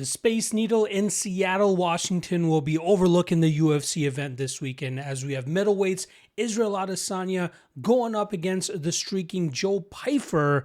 Space Needle in Seattle, Washington will be overlooking the UFC event this weekend as we have middleweights Israel Adesanya going up against the streaking Joe Pyfer.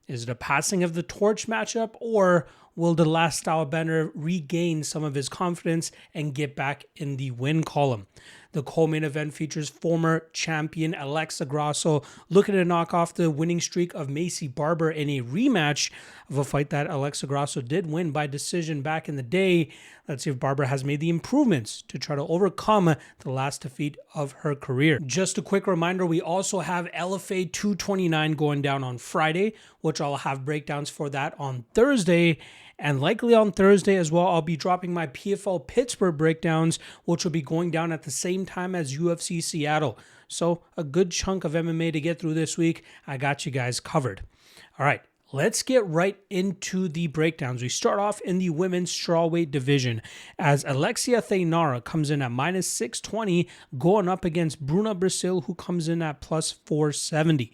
Is it a passing of the torch matchup, or will the last style bender regain some of his confidence and get back in the win column? The co-main event features former champion Alexa Grasso looking to knock off the winning streak of Macy Barber in a rematch of a fight that Alexa Grasso did win by decision back in the day. Let's see if Barber has made the improvements to try to overcome the last defeat of her career. Just a quick reminder, we also have LFA 229 going down on Friday, which I'll have breakdowns for that on Thursday. And likely on Thursday as well, I'll be dropping my PFL Pittsburgh breakdowns, which will be going down at the same time as UFC Seattle. So a good chunk of MMA to get through this week. I got you guys covered. All right, let's get right into the breakdowns. We start off in the women's strawweight division as Alexia Thainara comes in at minus 620, going up against Bruna Brasil, who comes in at plus 470.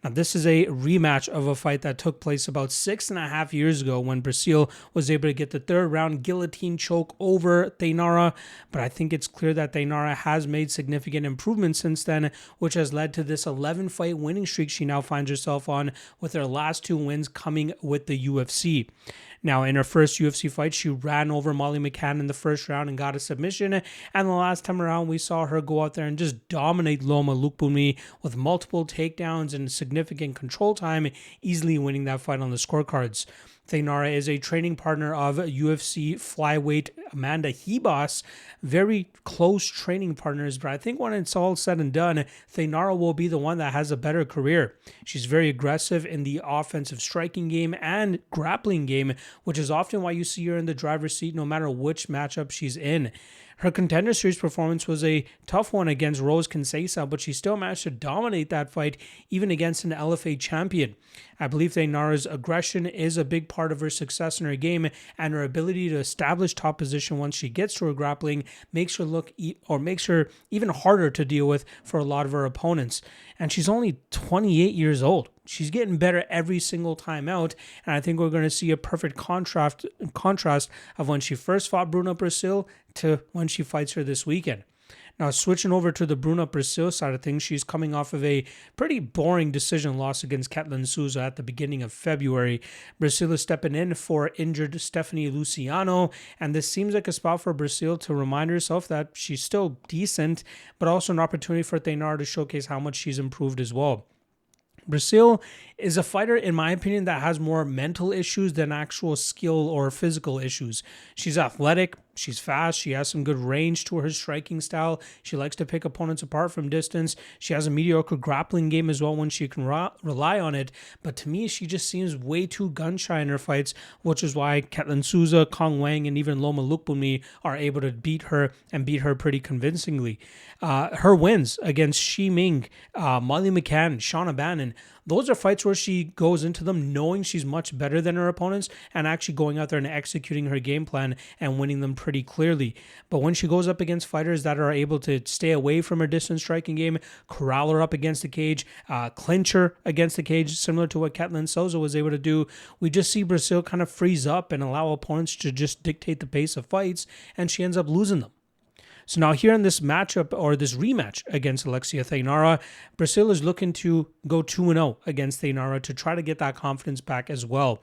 Now, this is a rematch of a fight that took place about 6.5 years ago when Brasil was able to get the third round guillotine choke over Thainara, but I think it's clear that Thainara has made significant improvements since then, which has led to this 11-fight winning streak she now finds herself on, with her last 2 wins coming with the UFC. Now, in her first UFC fight, she ran over Molly McCann in the first round and got a submission. And the last time around, we saw her go out there and just dominate Loma Lookboonmee with multiple takedowns and significant control time, easily winning that fight on the scorecards. Thainara is a training partner of UFC flyweight Amanda Hebos. Very close training partners, but I think when it's all said and done, Thainara will be the one that has a better career. She's very aggressive in the offensive striking game and grappling game, which is often why you see her in the driver's seat no matter which matchup she's in. Her Contender Series performance was a tough one against Rose Conceição, but she still managed to dominate that fight even against an LFA champion. I believe Thainara's aggression is a big part of her success in her game, and her ability to establish top position once she gets to her grappling makes her even harder to deal with for a lot of her opponents. And she's only 28 years old. She's getting better every single time out, and I think we're going to see a perfect contrast of when she first fought Bruna Brasil to when she fights her this weekend. Now, switching over to the Bruna Brasil side of things, she's coming off of a pretty boring decision loss against Ketlin Souza at the beginning of February. Brasil is stepping in for injured Stephanie Luciano, and this seems like a spot for Brasil to remind herself that she's still decent, but also an opportunity for Thainara to showcase how much she's improved as well. Brasil is a fighter, in my opinion, that has more mental issues than actual skill or physical issues. She's athletic, she's fast, she has some good range to her striking style. She likes to pick opponents apart from distance. She has a mediocre grappling game as well when she can rely on it. But to me, she just seems way too gun-shy in her fights, which is why Ketlin Souza, Kong Wang, and even Loma Lookboonmee are able to beat her pretty convincingly. Her wins against Shi Ming, Molly McCann, Shauna Bannon, those are fights where she goes into them knowing she's much better than her opponents and actually going out there and executing her game plan and winning them pretty clearly. But when she goes up against fighters that are able to stay away from her distance striking game, corral her up against the cage, clinch her against the cage, similar to what Ketlin Souza was able to do, we just see Brasil kind of freeze up and allow opponents to just dictate the pace of fights, and she ends up losing them. So now here in this matchup, or this rematch against Alexia Thainara, Brasil is looking to go 2-0 against Thainara to try to get that confidence back as well.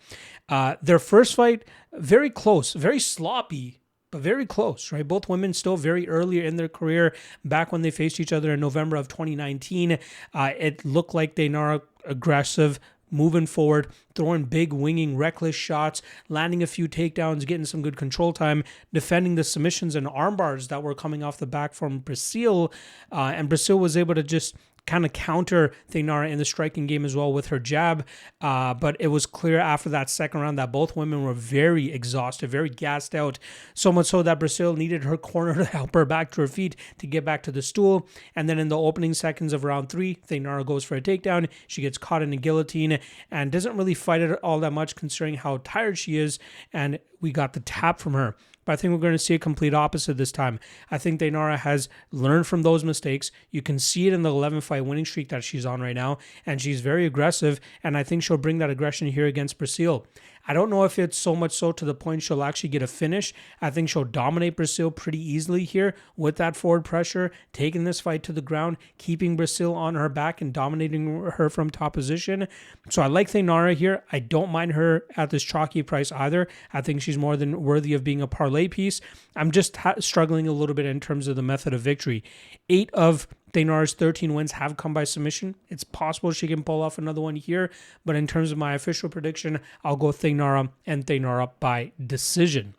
Their first fight, very close, very sloppy, but very close, right? Both women still very early in their career. Back when they faced each other in November of 2019, it looked like Thainara aggressive, moving forward, throwing big, winging, reckless shots, landing a few takedowns, getting some good control time, defending the submissions and arm bars that were coming off the back from Brasil. And Brasil was able to just kind of counter Thainara in the striking game as well with her jab. But it was clear after that second round that both women were very exhausted, very gassed out. So much so that Brasil needed her corner to help her back to her feet to get back to the stool. And then in the opening seconds of round 3, Thainara goes for a takedown. She gets caught in a guillotine and doesn't really fight it all that much considering how tired she is. And we got the tap from her. But I think we're going to see a complete opposite this time. I think Thainara has learned from those mistakes. You can see it in the 11-fight winning streak that she's on right now, and she's very aggressive, and I think she'll bring that aggression here against Brasil. I don't know if it's so much so to the point she'll actually get a finish. I think she'll dominate Brasil pretty easily here with that forward pressure, taking this fight to the ground, keeping Brasil on her back and dominating her from top position. So I like Thainara here. I don't mind her at this chalky price either. I think she's more than worthy of being a parlay piece. I'm just struggling a little bit in terms of the method of victory. 8 of Thainara's 13 wins have come by submission. It's possible she can pull off another one here, but in terms of my official prediction, I'll go Thainara and Thainara by decision.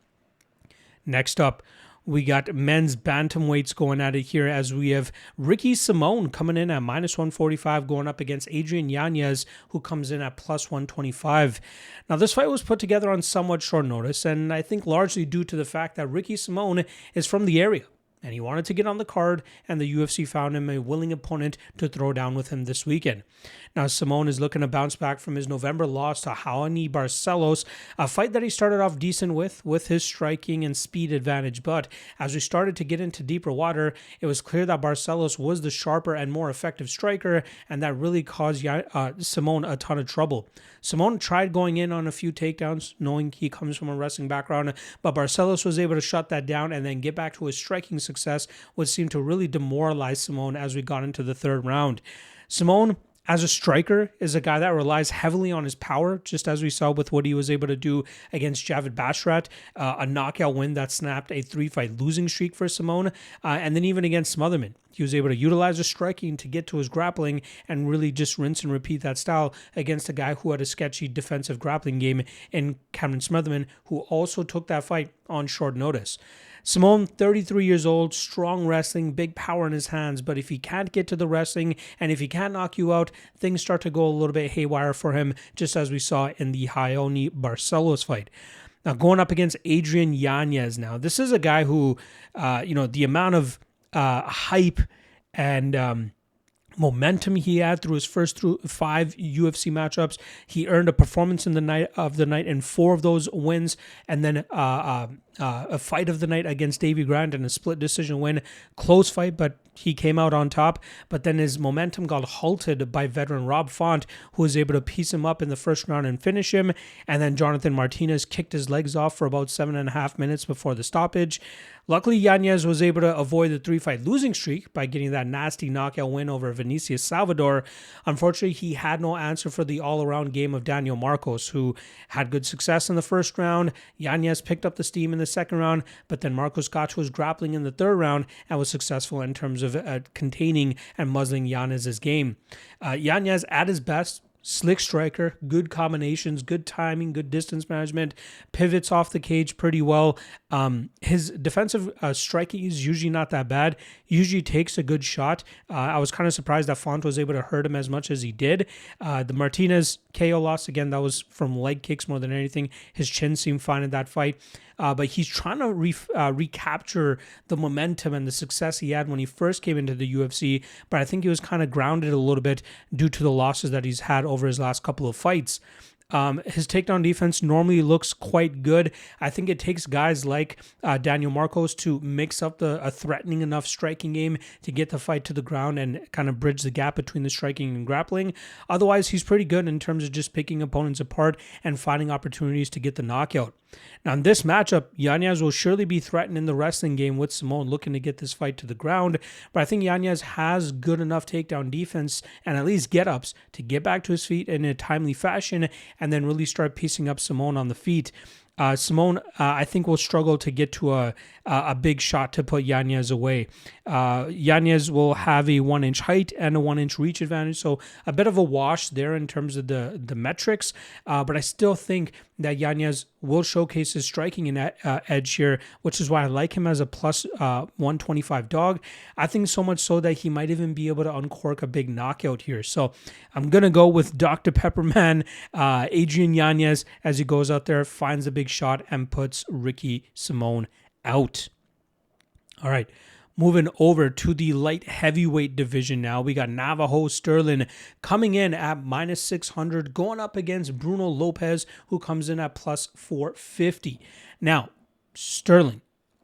Next up, we got men's bantamweights going at it here as we have Ricky Simón coming in at -145 going up against Adrian Yanez, who comes in at +125. Now, this fight was put together on somewhat short notice, and I think largely due to the fact that Ricky Simón is from the area. And he wanted to get on the card, and the UFC found him a willing opponent to throw down with him this weekend. Now, Simón is looking to bounce back from his November loss to Raoni Barcelos, a fight that he started off decent with his striking and speed advantage. But as we started to get into deeper water, it was clear that Barcelos was the sharper and more effective striker, and that really caused Simón a ton of trouble. Simón tried going in on a few takedowns, knowing he comes from a wrestling background, but Barcelos was able to shut that down and then get back to his striking success, which seemed to really demoralize Simón as we got into the third round. Simón, as a striker, is a guy that relies heavily on his power, just as we saw with what he was able to do against Javid Basharat, a knockout win that snapped a 3-fight losing streak for Simón, and then even against Smotherman. He was able to utilize his striking to get to his grappling and really just rinse and repeat that style against a guy who had a sketchy defensive grappling game in Cameron Smotherman, who also took that fight on short notice. Simón, 33 years old, strong wrestling, big power in his hands, but if he can't get to the wrestling and if he can't knock you out, things start to go a little bit haywire for him, just as we saw in the Raoni Barcelos fight. Now, going up against Adrian Yanez now, this is a guy who, the amount of hype and momentum he had through his first 5 UFC matchups. He earned a performance in the night in 4 of those wins, and then a fight of the night against Davy Grant and a split decision win. Close fight, but he came out on top. But then his momentum got halted by veteran Rob Font, who was able to piece him up in the first round and finish him. And then Jonathan Martinez kicked his legs off for about 7.5 minutes before the stoppage. Luckily, Yanez was able to avoid the 3-fight losing streak by getting that nasty knockout win over Vinicius Salvador. Unfortunately, he had no answer for the all-around game of Daniel Marcos, who had good success in the first round. Yanez picked up the steam in the second round, but then Marcos got to his grappling in the third round and was successful in terms of containing and muzzling Yanez's game. Yanez at his best. Slick striker, good combinations, good timing, good distance management, pivots off the cage pretty well. His defensive striking is usually not that bad. Usually takes a good shot. I was kind of surprised that Font was able to hurt him as much as he did. The Martinez KO loss, again, that was from leg kicks more than anything. His chin seemed fine in that fight. But he's trying to recapture the momentum and the success he had when he first came into the UFC. But I think he was kind of grounded a little bit due to the losses that he's had over his last couple of fights. His takedown defense normally looks quite good. I think it takes guys like Daniel Marcos to mix up a threatening enough striking game to get the fight to the ground and kind of bridge the gap between the striking and grappling. Otherwise, he's pretty good in terms of just picking opponents apart and finding opportunities to get the knockout. Now, in this matchup, Yanez will surely be threatened in the wrestling game with Simón looking to get this fight to the ground, but I think Yanez has good enough takedown defense and at least get-ups to get back to his feet in a timely fashion and then really start piecing up Simón on the feet. Simón, I think, will struggle to get to a big shot to put Yanez away. Yanez will have a 1-inch height and a 1-inch reach advantage, so a bit of a wash there in terms of the metrics, but I still think that Yanez will showcase his striking and edge here, which is why I like him as a plus 125 dog. I think so much so that he might even be able to uncork a big knockout here. So I'm going to go with Dr. Pepperman, Adrian Yanez, as he goes out there, finds a big shot, and puts Ricky Simón out. All right. Moving over to the light heavyweight division now, we got Navajo Stirling coming in at -600, going up against Bruno Lopes, who comes in at plus 450. Now, Stirling,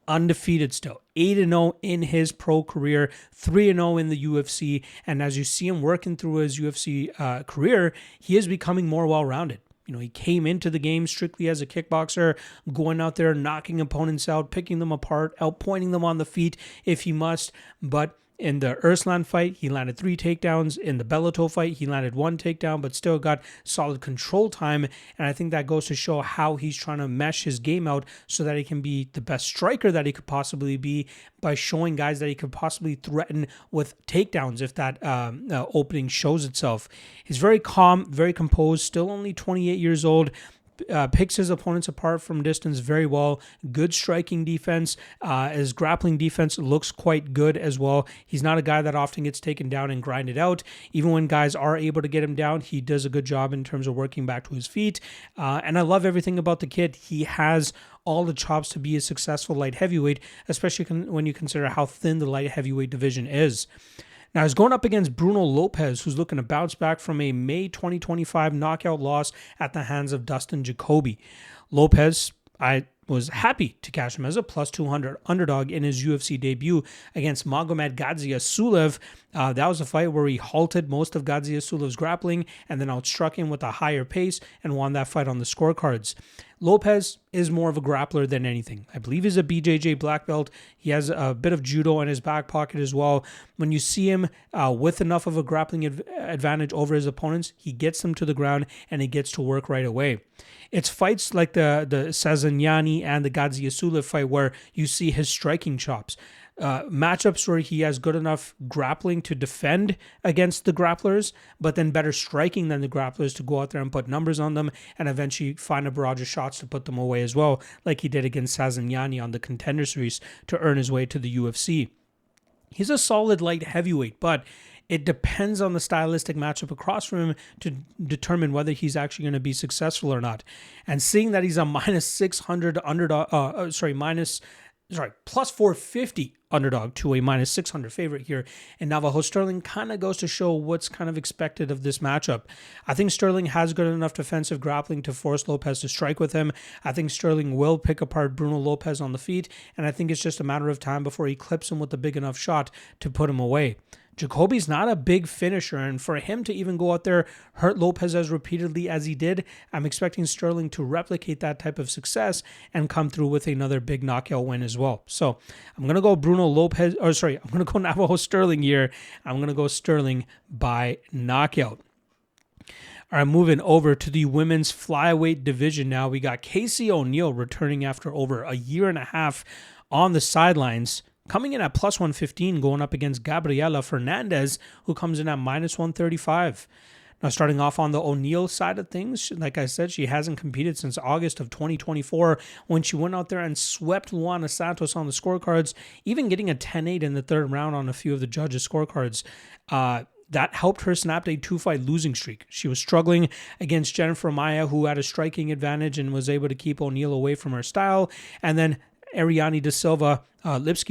undefeated still, 8-0 in his pro career, 3-0 in the UFC, and as you see him working through his UFC career, he is becoming more well-rounded. You know, he came into the game strictly as a kickboxer, going out there, knocking opponents out, picking them apart, outpointing them on the feet if he must. But in the Ruslan fight, he landed 3 takedowns. In the Bellator fight, he landed 1 takedown, but still got solid control time. And I think that goes to show how he's trying to mesh his game out so that he can be the best striker that he could possibly be by showing guys that he could possibly threaten with takedowns if that opening shows itself. He's very calm, very composed, still only 28 years old. Picks his opponents apart from distance very well. Good striking defense. His grappling defense looks quite good as well. He's not a guy that often gets taken down and grinded out. Even when guys are able to get him down, he does a good job in terms of working back to his feet. And I love everything about the kid. He has all the chops to be a successful light heavyweight, especially when you consider how thin the light heavyweight division is. Now, he's going up against Bruno Lopes, who's looking to bounce back from a May 2025 knockout loss at the hands of Dustin Jacoby. Lopes, I was happy to cash him as a plus 200 underdog in his UFC debut against Magomed Gadzhiev. That was a fight where he halted most of Gadzhiev's grappling and then outstruck him with a higher pace and won that fight on the scorecards. Lopes is more of a grappler than anything. I believe he's a BJJ black belt. He has a bit of judo in his back pocket as well. When you see him with enough of a grappling advantage over his opponents, he gets them to the ground and he gets to work right away. It's fights like the Sazanyani and the Gadzhiev fight where you see his striking chops. Matchups where he has good enough grappling to defend against the grapplers, but then better striking than the grapplers to go out there and put numbers on them and eventually find a barrage of shots to put them away as well, like he did against Sazanyani on the Contender series to earn his way to the UFC. He's a solid light heavyweight, but it depends on the stylistic matchup across from him to determine whether he's actually going to be successful or not. And seeing that he's a minus 600 underdog, plus 450 underdog to a minus 600 favorite here in Navajo Stirling kind of goes to show what's kind of expected of this matchup. I think Stirling has good enough defensive grappling to force Lopes to strike with him. I think Stirling will pick apart Bruno Lopes on the feet, and I think it's just a matter of time before he clips him with a big enough shot to put him away. Jacoby's not a big finisher, and for him to even go out there, hurt Lopes as repeatedly as he did, I'm expecting Stirling to replicate that type of success and come through with another big knockout win as well. So I'm going to go I'm going to go Navajo Stirling here. I'm going to go Stirling by knockout. All right, moving over to the women's flyweight division now. We got Casey O'Neill returning after over a year and a half on the sidelines, coming in at plus 115, going up against Gabriela Fernandes, who comes in at minus 135. Now, starting off on the O'Neill side of things, like I said, she hasn't competed since August of 2024 when she went out there and swept Luana Santos on the scorecards, even getting a 10-8 in the third round on a few of the judges' scorecards. That helped her snap a 2-fight losing streak. She was struggling against Jennifer Maia, who had a striking advantage and was able to keep O'Neill away from her style. And then Lipski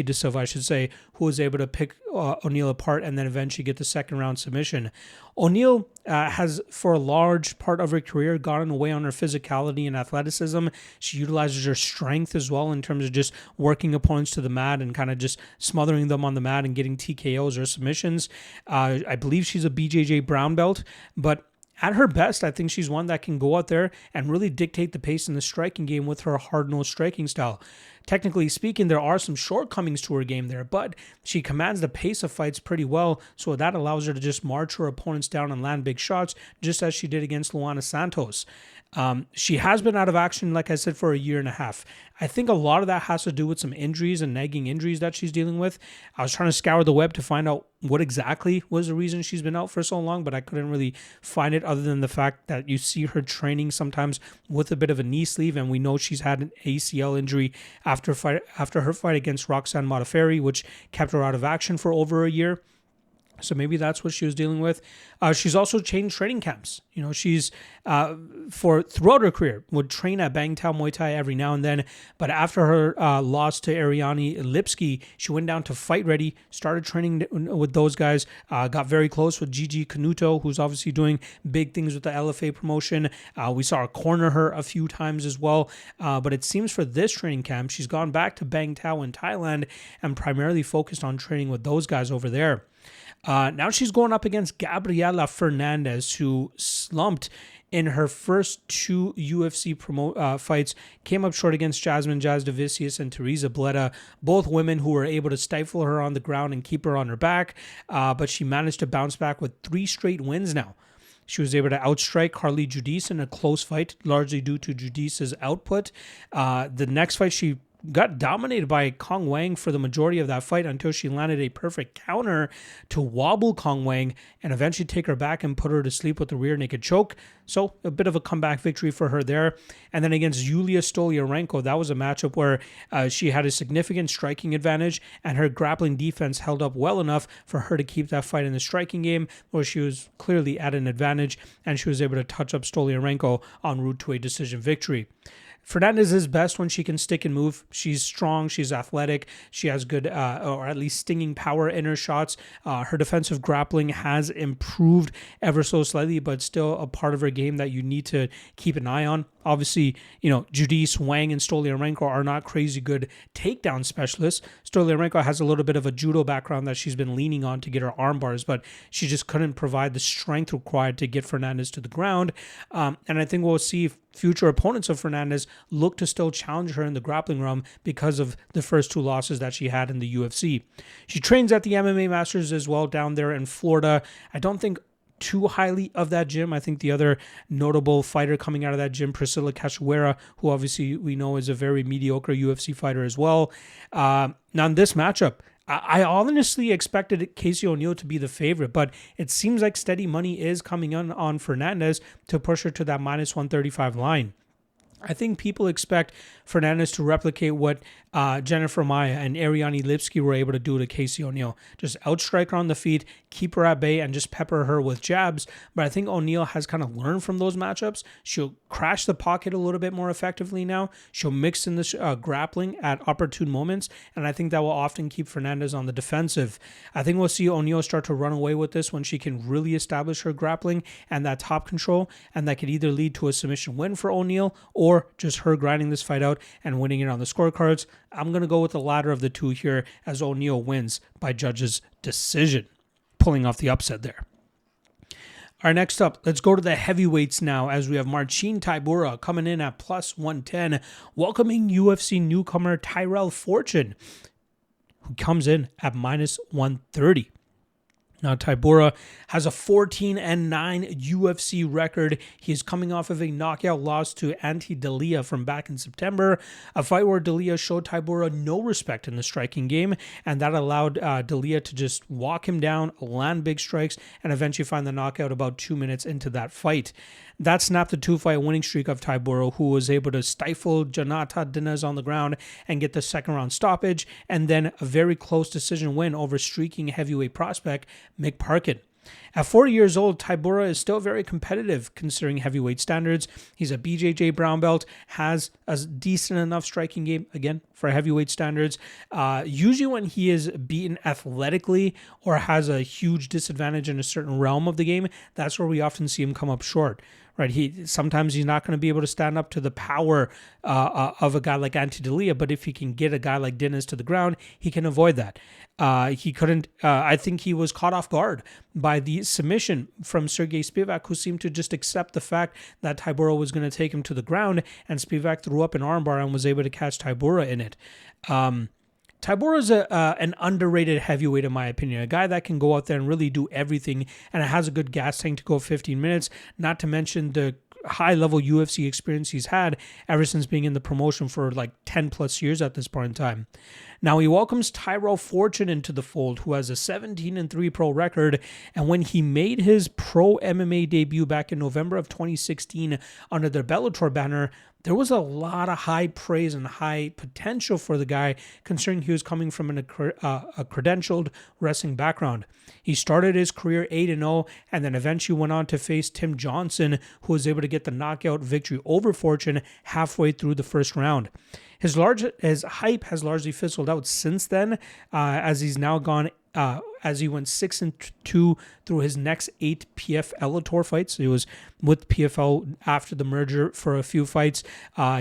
da Silva, I should say, who was able to pick O'Neill apart and then eventually get the second round submission. O'Neill has, for a large part of her career, gotten away on her physicality and athleticism. She utilizes her strength as well in terms of just working opponents to the mat and kind of just smothering them on the mat and getting TKOs or submissions. I believe she's a BJJ brown belt, but at her best, I think she's one that can go out there and really dictate the pace in the striking game with her hard-nosed striking style. Technically speaking, there are some shortcomings to her game there, but she commands the pace of fights pretty well, so that allows her to just march her opponents down and land big shots, just as she did against Luana Santos. She has been out of action, like I said, for a year and a half. I think a lot of that has to do with some injuries and nagging injuries that she's dealing with. I was trying to scour the web to find out what exactly was the reason she's been out for so long, but I couldn't really find it other than the fact that you see her training sometimes with a bit of a knee sleeve, and we know she's had an ACL injury after her fight against Roxanne Modafferi, which kept her out of action for over a year. So maybe that's what she was dealing with. She's also changed training camps. You know, she's throughout her career would train at Bangtao Muay Thai every now and then. But after her loss to Ariane Lipski, she went down to Fight Ready, started training with those guys, got very close with Gigi Canuto, who's obviously doing big things with the LFA promotion. We saw her corner her a few times as well. But it seems for this training camp, she's gone back to Bangtao in Thailand and primarily focused on training with those guys over there. Now she's going up against Gabriela Fernandes, who slumped in her first two UFC fights, came up short against Jasmine Jasudavicius and Teresa Bleda, both women who were able to stifle her on the ground and keep her on her back, but she managed to bounce back with 3 straight wins now. She was able to outstrike Carly Judice in a close fight, largely due to Judice's output. The next fight, she got dominated by Kong Wang for the majority of that fight until she landed a perfect counter to wobble Kong Wang and eventually take her back and put her to sleep with the rear naked choke. So a bit of a comeback victory for her there. And then against Yulia Stoliarenko, that was a matchup where she had a significant striking advantage and her grappling defense held up well enough for her to keep that fight in the striking game, where she was clearly at an advantage and she was able to touch up Stoliarenko en route to a decision victory. Fernandes is best when she can stick and move. She's strong, she's athletic, she has good, or at least stinging power in her shots. Her defensive grappling has improved ever so slightly, but still a part of her game that you need to keep an eye on. Obviously, Judice, Wang, and Stoliarenko are not crazy good takedown specialists. Stoliarenko has a little bit of a judo background that she's been leaning on to get her arm bars, but she just couldn't provide the strength required to get Fernandes to the ground. And I think we'll see future opponents of Fernandes look to still challenge her in the grappling realm because of the first 2 losses that she had in the UFC. She trains at the MMA Masters as well down there in Florida. I don't think too highly of that gym. I think the other notable fighter coming out of that gym, Priscilla Cachoeira, who obviously we know is a very mediocre UFC fighter as well. Now in this matchup, I honestly expected Casey O'Neill to be the favorite, but it seems like steady money is coming on Fernandes to push her to that minus 135 line. I think people expect Fernandes to replicate what Jennifer Maia and Ariane Lipski were able to do to Casey O'Neill. Just outstrike her on the feet, keep her at bay, and just pepper her with jabs. But I think O'Neill has kind of learned from those matchups. She'll crash the pocket a little bit more effectively now. She'll mix in the grappling at opportune moments, and I think that will often keep Fernandes on the defensive. I think we'll see O'Neill start to run away with this when she can really establish her grappling and that top control, and that could either lead to a submission win for O'Neill or just her grinding this fight out and winning it on the scorecards. I'm going to go with the latter of the two here as O'Neill wins by judges' decision, pulling off the upset there. All right, next up, let's go to the heavyweights now as we have Marcin Tybura coming in at plus 110, welcoming UFC newcomer Tyrell Fortune, who comes in at minus 130. Now, Tybura has a 14-9 UFC record. He is coming off of a knockout loss to Ante Dalia from back in September, a fight where Dalia showed Tybura no respect in the striking game, and that allowed Dalia to just walk him down, land big strikes, and eventually find the knockout about 2 minutes into that fight. That snapped the 2-fight winning streak of Tybura, who was able to stifle Jonathan Dinez on the ground and get the second round stoppage, and then a very close decision win over streaking heavyweight prospect Mick Parkin. At 40 years old, Tybura is still very competitive considering heavyweight standards. He's a BJJ brown belt, has a decent enough striking game, again, for heavyweight standards. Usually when he is beaten athletically or has a huge disadvantage in a certain realm of the game, that's where we often see him come up short. Right, sometimes he's not going to be able to stand up to the power of a guy like Ante Dalia, but if he can get a guy like Dinez to the ground, he can avoid that. He couldn't. I think he was caught off guard by the submission from Sergey Spivak, who seemed to just accept the fact that Tybura was going to take him to the ground, and Spivak threw up an armbar and was able to catch Tybura in it. Tybura is an underrated heavyweight, in my opinion, a guy that can go out there and really do everything, and it has a good gas tank to go 15 minutes, not to mention the high-level UFC experience he's had ever since being in the promotion for like 10 plus years at this point in time. Now he welcomes Tyrell Fortune into the fold, who has a 17-3 pro record, and when he made his pro MMA debut back in November of 2016 under the Bellator banner, there was a lot of high praise and high potential for the guy, considering he was coming from a credentialed wrestling background. He started his career 8-0 and then eventually went on to face Tim Johnson, who was able to get the knockout victory over Fortune halfway through the first round. His hype has largely fizzled out since then, as he's now gone. As he went 6-2 through his next 8 PFL tour fights. He was with PFL after the merger for a few fights.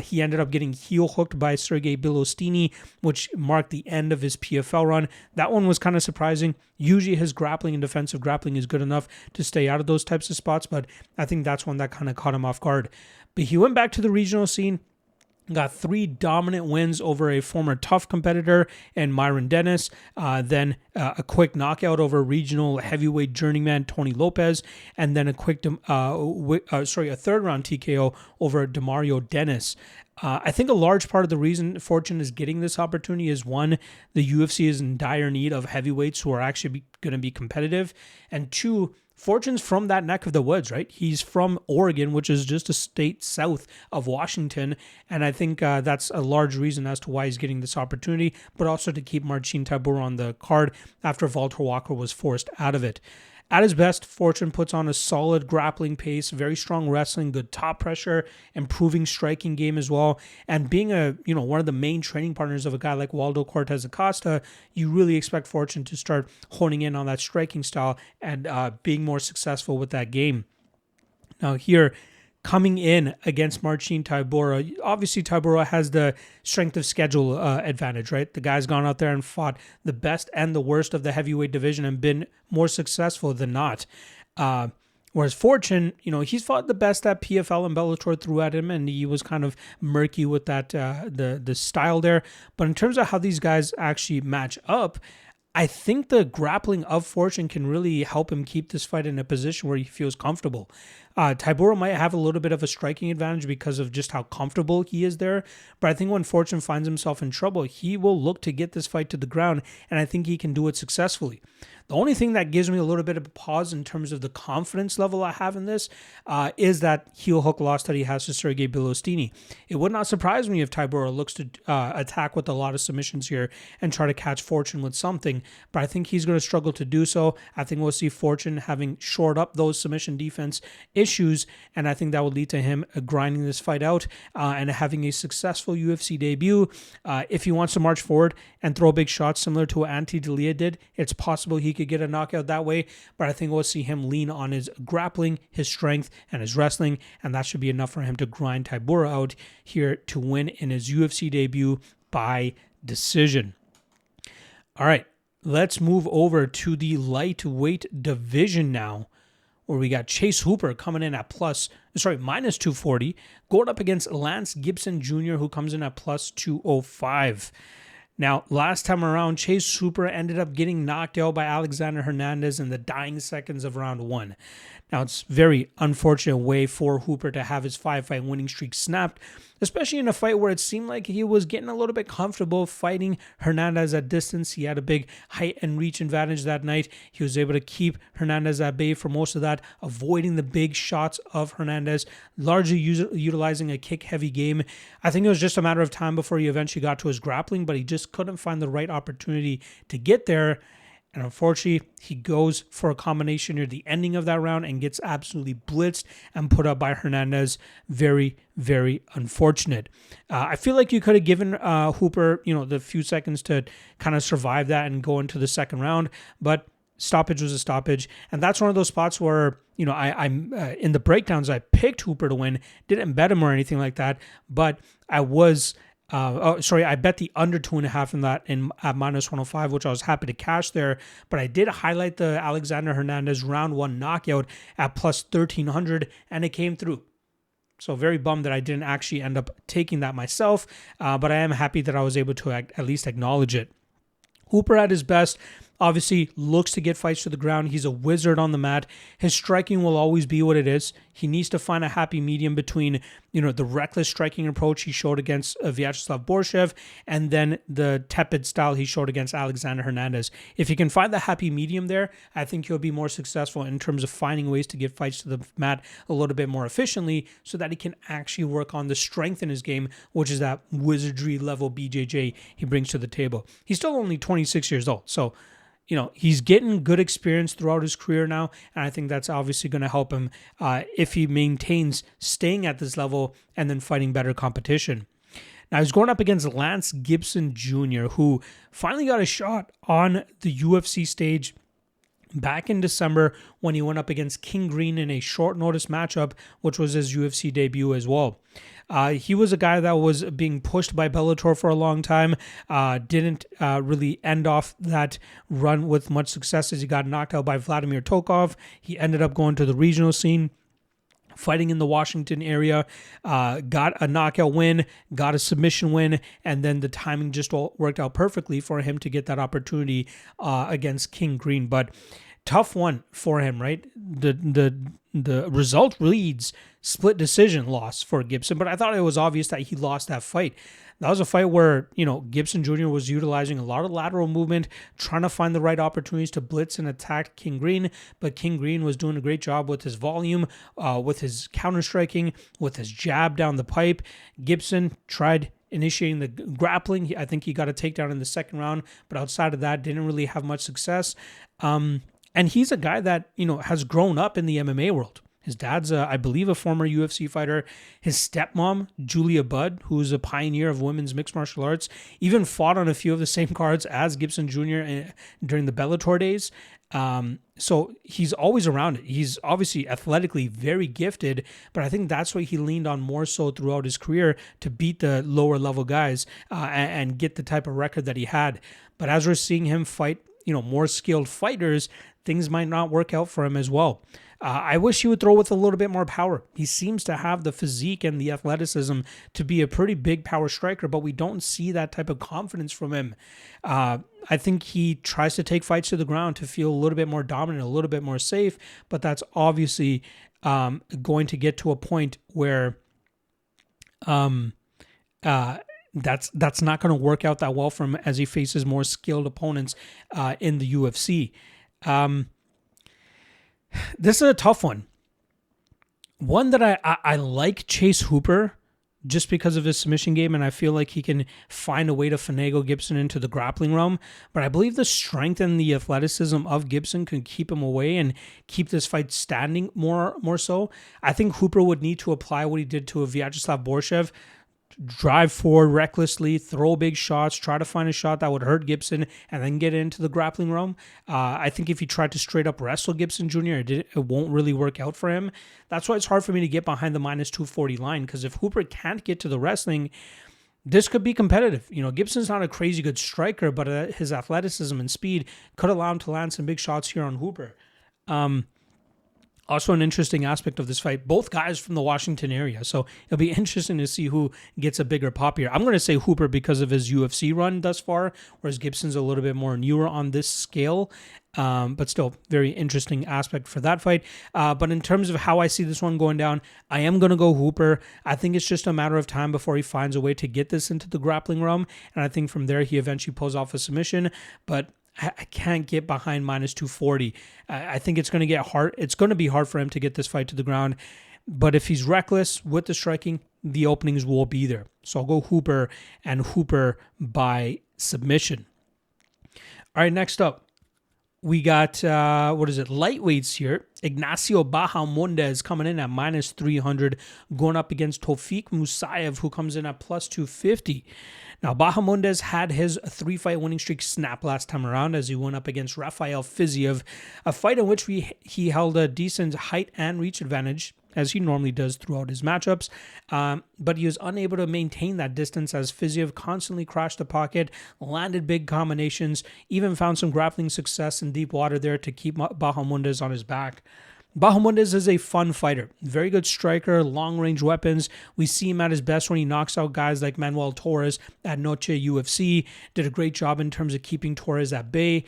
He ended up getting heel hooked by Sergey Bilostini, which marked the end of his PFL run. That one was kind of surprising. Usually his grappling and defensive grappling is good enough to stay out of those types of spots, but I think that's one that kind of caught him off guard. But he went back to the regional scene, got 3 dominant wins over a former tough competitor and Myron Dennis, then a quick knockout over regional heavyweight journeyman Tony Lopes, and then a quick, a third round TKO over Demario Dennis. I think a large part of the reason Fortune is getting this opportunity is, one, the UFC is in dire need of heavyweights who are actually going to be competitive, and 2, Fortune's from that neck of the woods, right? He's from Oregon, which is just a state south of Washington, and I think that's a large reason as to why he's getting this opportunity, but also to keep Marcin Tybura on the card after Walter Walker was forced out of it. At his best, Fortune puts on a solid grappling pace, very strong wrestling, good top pressure, improving striking game as well. And being one of the main training partners of a guy like Waldo Cortez Acosta, you really expect Fortune to start honing in on that striking style and being more successful with that game. Now here, coming in against Marcin Tybura, obviously Tybura has the strength of schedule advantage, right? The guy's gone out there and fought the best and the worst of the heavyweight division and been more successful than not. Whereas Fortune, he's fought the best that PFL and Bellator threw at him, and he was kind of murky with that the style there. But in terms of how these guys actually match up, I think the grappling of Fortune can really help him keep this fight in a position where he feels comfortable. Tybura might have a little bit of a striking advantage because of just how comfortable he is there, but I think when Fortune finds himself in trouble, he will look to get this fight to the ground, and I think he can do it successfully. The only thing that gives me a little bit of a pause in terms of the confidence level I have in this is that heel hook loss that he has to Sergey Bilostini. It would not surprise me if Tybura looks to attack with a lot of submissions here and try to catch Fortune with something, but I think he's going to struggle to do so. I think we'll see Fortune having shored up those submission defense issues, and I think that would lead to him grinding this fight out and having a successful UFC debut. If he wants to march forward and throw big shots similar to what Ante D'Elia did, it's possible he could get a knockout that way, but I think we'll see him lean on his grappling, his strength, and his wrestling, and that should be enough for him to grind Tybura out here to win in his UFC debut by decision. All right, let's move over to the lightweight division now, where we got Chase Hooper coming in at minus 240, going up against Lance Gibson Jr., who comes in at plus 205. Now, last time around, Chase Hooper ended up getting knocked out by Alexander Hernandez in the dying seconds of round 1. Now, it's a very unfortunate way for Hooper to have his 5-fight winning streak snapped, especially in a fight where it seemed like he was getting a little bit comfortable fighting Hernandez at distance. He had a big height and reach advantage that night. He was able to keep Hernandez at bay for most of that, avoiding the big shots of Hernandez, largely utilizing a kick-heavy game. I think it was just a matter of time before he eventually got to his grappling, but he just couldn't find the right opportunity to get there. And unfortunately, he goes for a combination near the ending of that round and gets absolutely blitzed and put up by Hernandez. Very, very unfortunate. I feel like you could have given Hooper, the few seconds to kind of survive that and go into the second round, but stoppage was a stoppage. And that's one of those spots where, I'm in the breakdowns, I picked Hooper to win, didn't bet him or anything like that, but I was... I bet the under 2.5 in that at minus 105, which I was happy to cash there. But I did highlight the Alexander Hernandez round 1 knockout at plus 1,300, and it came through. So very bummed that I didn't actually end up taking that myself, but I am happy that I was able to at least acknowledge it. Hooper at his best obviously looks to get fights to the ground. He's a wizard on the mat. His striking will always be what it is. He needs to find a happy medium between, the reckless striking approach he showed against Vyacheslav Borshev and then the tepid style he showed against Alexander Hernandez. If he can find the happy medium there, I think he'll be more successful in terms of finding ways to get fights to the mat a little bit more efficiently so that he can actually work on the strength in his game, which is that wizardry level BJJ he brings to the table. He's still only 26 years old, so he's getting good experience throughout his career now, and I think that's obviously going to help him if he maintains staying at this level and then fighting better competition. Now, he's going up against Lance Gibson Jr., who finally got a shot on the UFC stage back in December when he went up against King Green in a short notice matchup, which was his UFC debut as well. He was a guy that was being pushed by Bellator for a long time, didn't really end off that run with much success as he got knocked out by Vladimir Tokov. He ended up going to the regional scene, fighting in the Washington area, got a knockout win, got a submission win, and then the timing just all worked out perfectly for him to get that opportunity against King Green. But tough one for him, right? The result reads split decision loss for Gibson, but I thought it was obvious that he lost that fight. That was a fight where, Gibson Jr. was utilizing a lot of lateral movement, trying to find the right opportunities to blitz and attack King Green, but King Green was doing a great job with his volume, with his counter-striking, with his jab down the pipe. Gibson tried initiating the grappling. I think he got a takedown in the second round, but outside of that, didn't really have much success. And he's a guy that, has grown up in the MMA world. His dad's, I believe, a former UFC fighter. His stepmom, Julia Budd, who's a pioneer of women's mixed martial arts, even fought on a few of the same cards as Gibson Jr. During the Bellator days. So he's always around it. He's obviously athletically very gifted, but I think that's what he leaned on more so throughout his career to beat the lower level guys and get the type of record that he had. But as we're seeing him fight, more skilled fighters, things might not work out for him as well. I wish he would throw with a little bit more power. He seems to have the physique and the athleticism to be a pretty big power striker, but we don't see that type of confidence from him. I think he tries to take fights to the ground to feel a little bit more dominant, a little bit more safe, but that's obviously going to get to a point where that's not going to work out that well for him as he faces more skilled opponents in the UFC. This is a tough one. One that I like Chase Hooper just because of his submission game, and I feel like he can find a way to finagle Gibson into the grappling realm. But I believe the strength and the athleticism of Gibson can keep him away and keep this fight standing more so. I think Hooper would need to apply what he did to a Vyacheslav Borshev, drive forward recklessly, throw big shots, try to find a shot that would hurt Gibson, and then get into the grappling realm. I think if he tried to straight up wrestle Gibson Jr., it won't really work out for him. That's why it's hard for me to get behind the minus 240 line, because if Hooper can't get to the wrestling, this could be competitive. Gibson's not a crazy good striker, but his athleticism and speed could allow him to land some big shots here on Hooper. Also an interesting aspect of this fight, both guys from the Washington area. So it'll be interesting to see who gets a bigger pop here. I'm going to say Hooper because of his UFC run thus far, whereas Gibson's a little bit more newer on this scale. But still, very interesting aspect for that fight. But in terms of how I see this one going down, I am going to go Hooper. I think it's just a matter of time before he finds a way to get this into the grappling realm. And I think from there, he eventually pulls off a submission. But I can't get behind minus 240. I think it's going to get hard. It's going to be hard for him to get this fight to the ground. But if he's reckless with the striking, the openings will be there. So I'll go Hooper and Hooper by submission. All right, next up, we got, lightweights here. Ignacio Bahamondes coming in at minus 300, going up against Tofik Musayev, who comes in at plus 250. Now, Bahamondes had his 3-fight winning streak snap last time around as he went up against Rafael Fiziev, a fight in which he held a decent height and reach advantage, as he normally does throughout his matchups, but he was unable to maintain that distance as Fiziev constantly crashed the pocket, landed big combinations, even found some grappling success in deep water there to keep Bahamondes on his back. Bahamondes is a fun fighter, very good striker, long-range weapons. We see him at his best when he knocks out guys like Manuel Torres at Noche UFC. Did a great job in terms of keeping Torres at bay.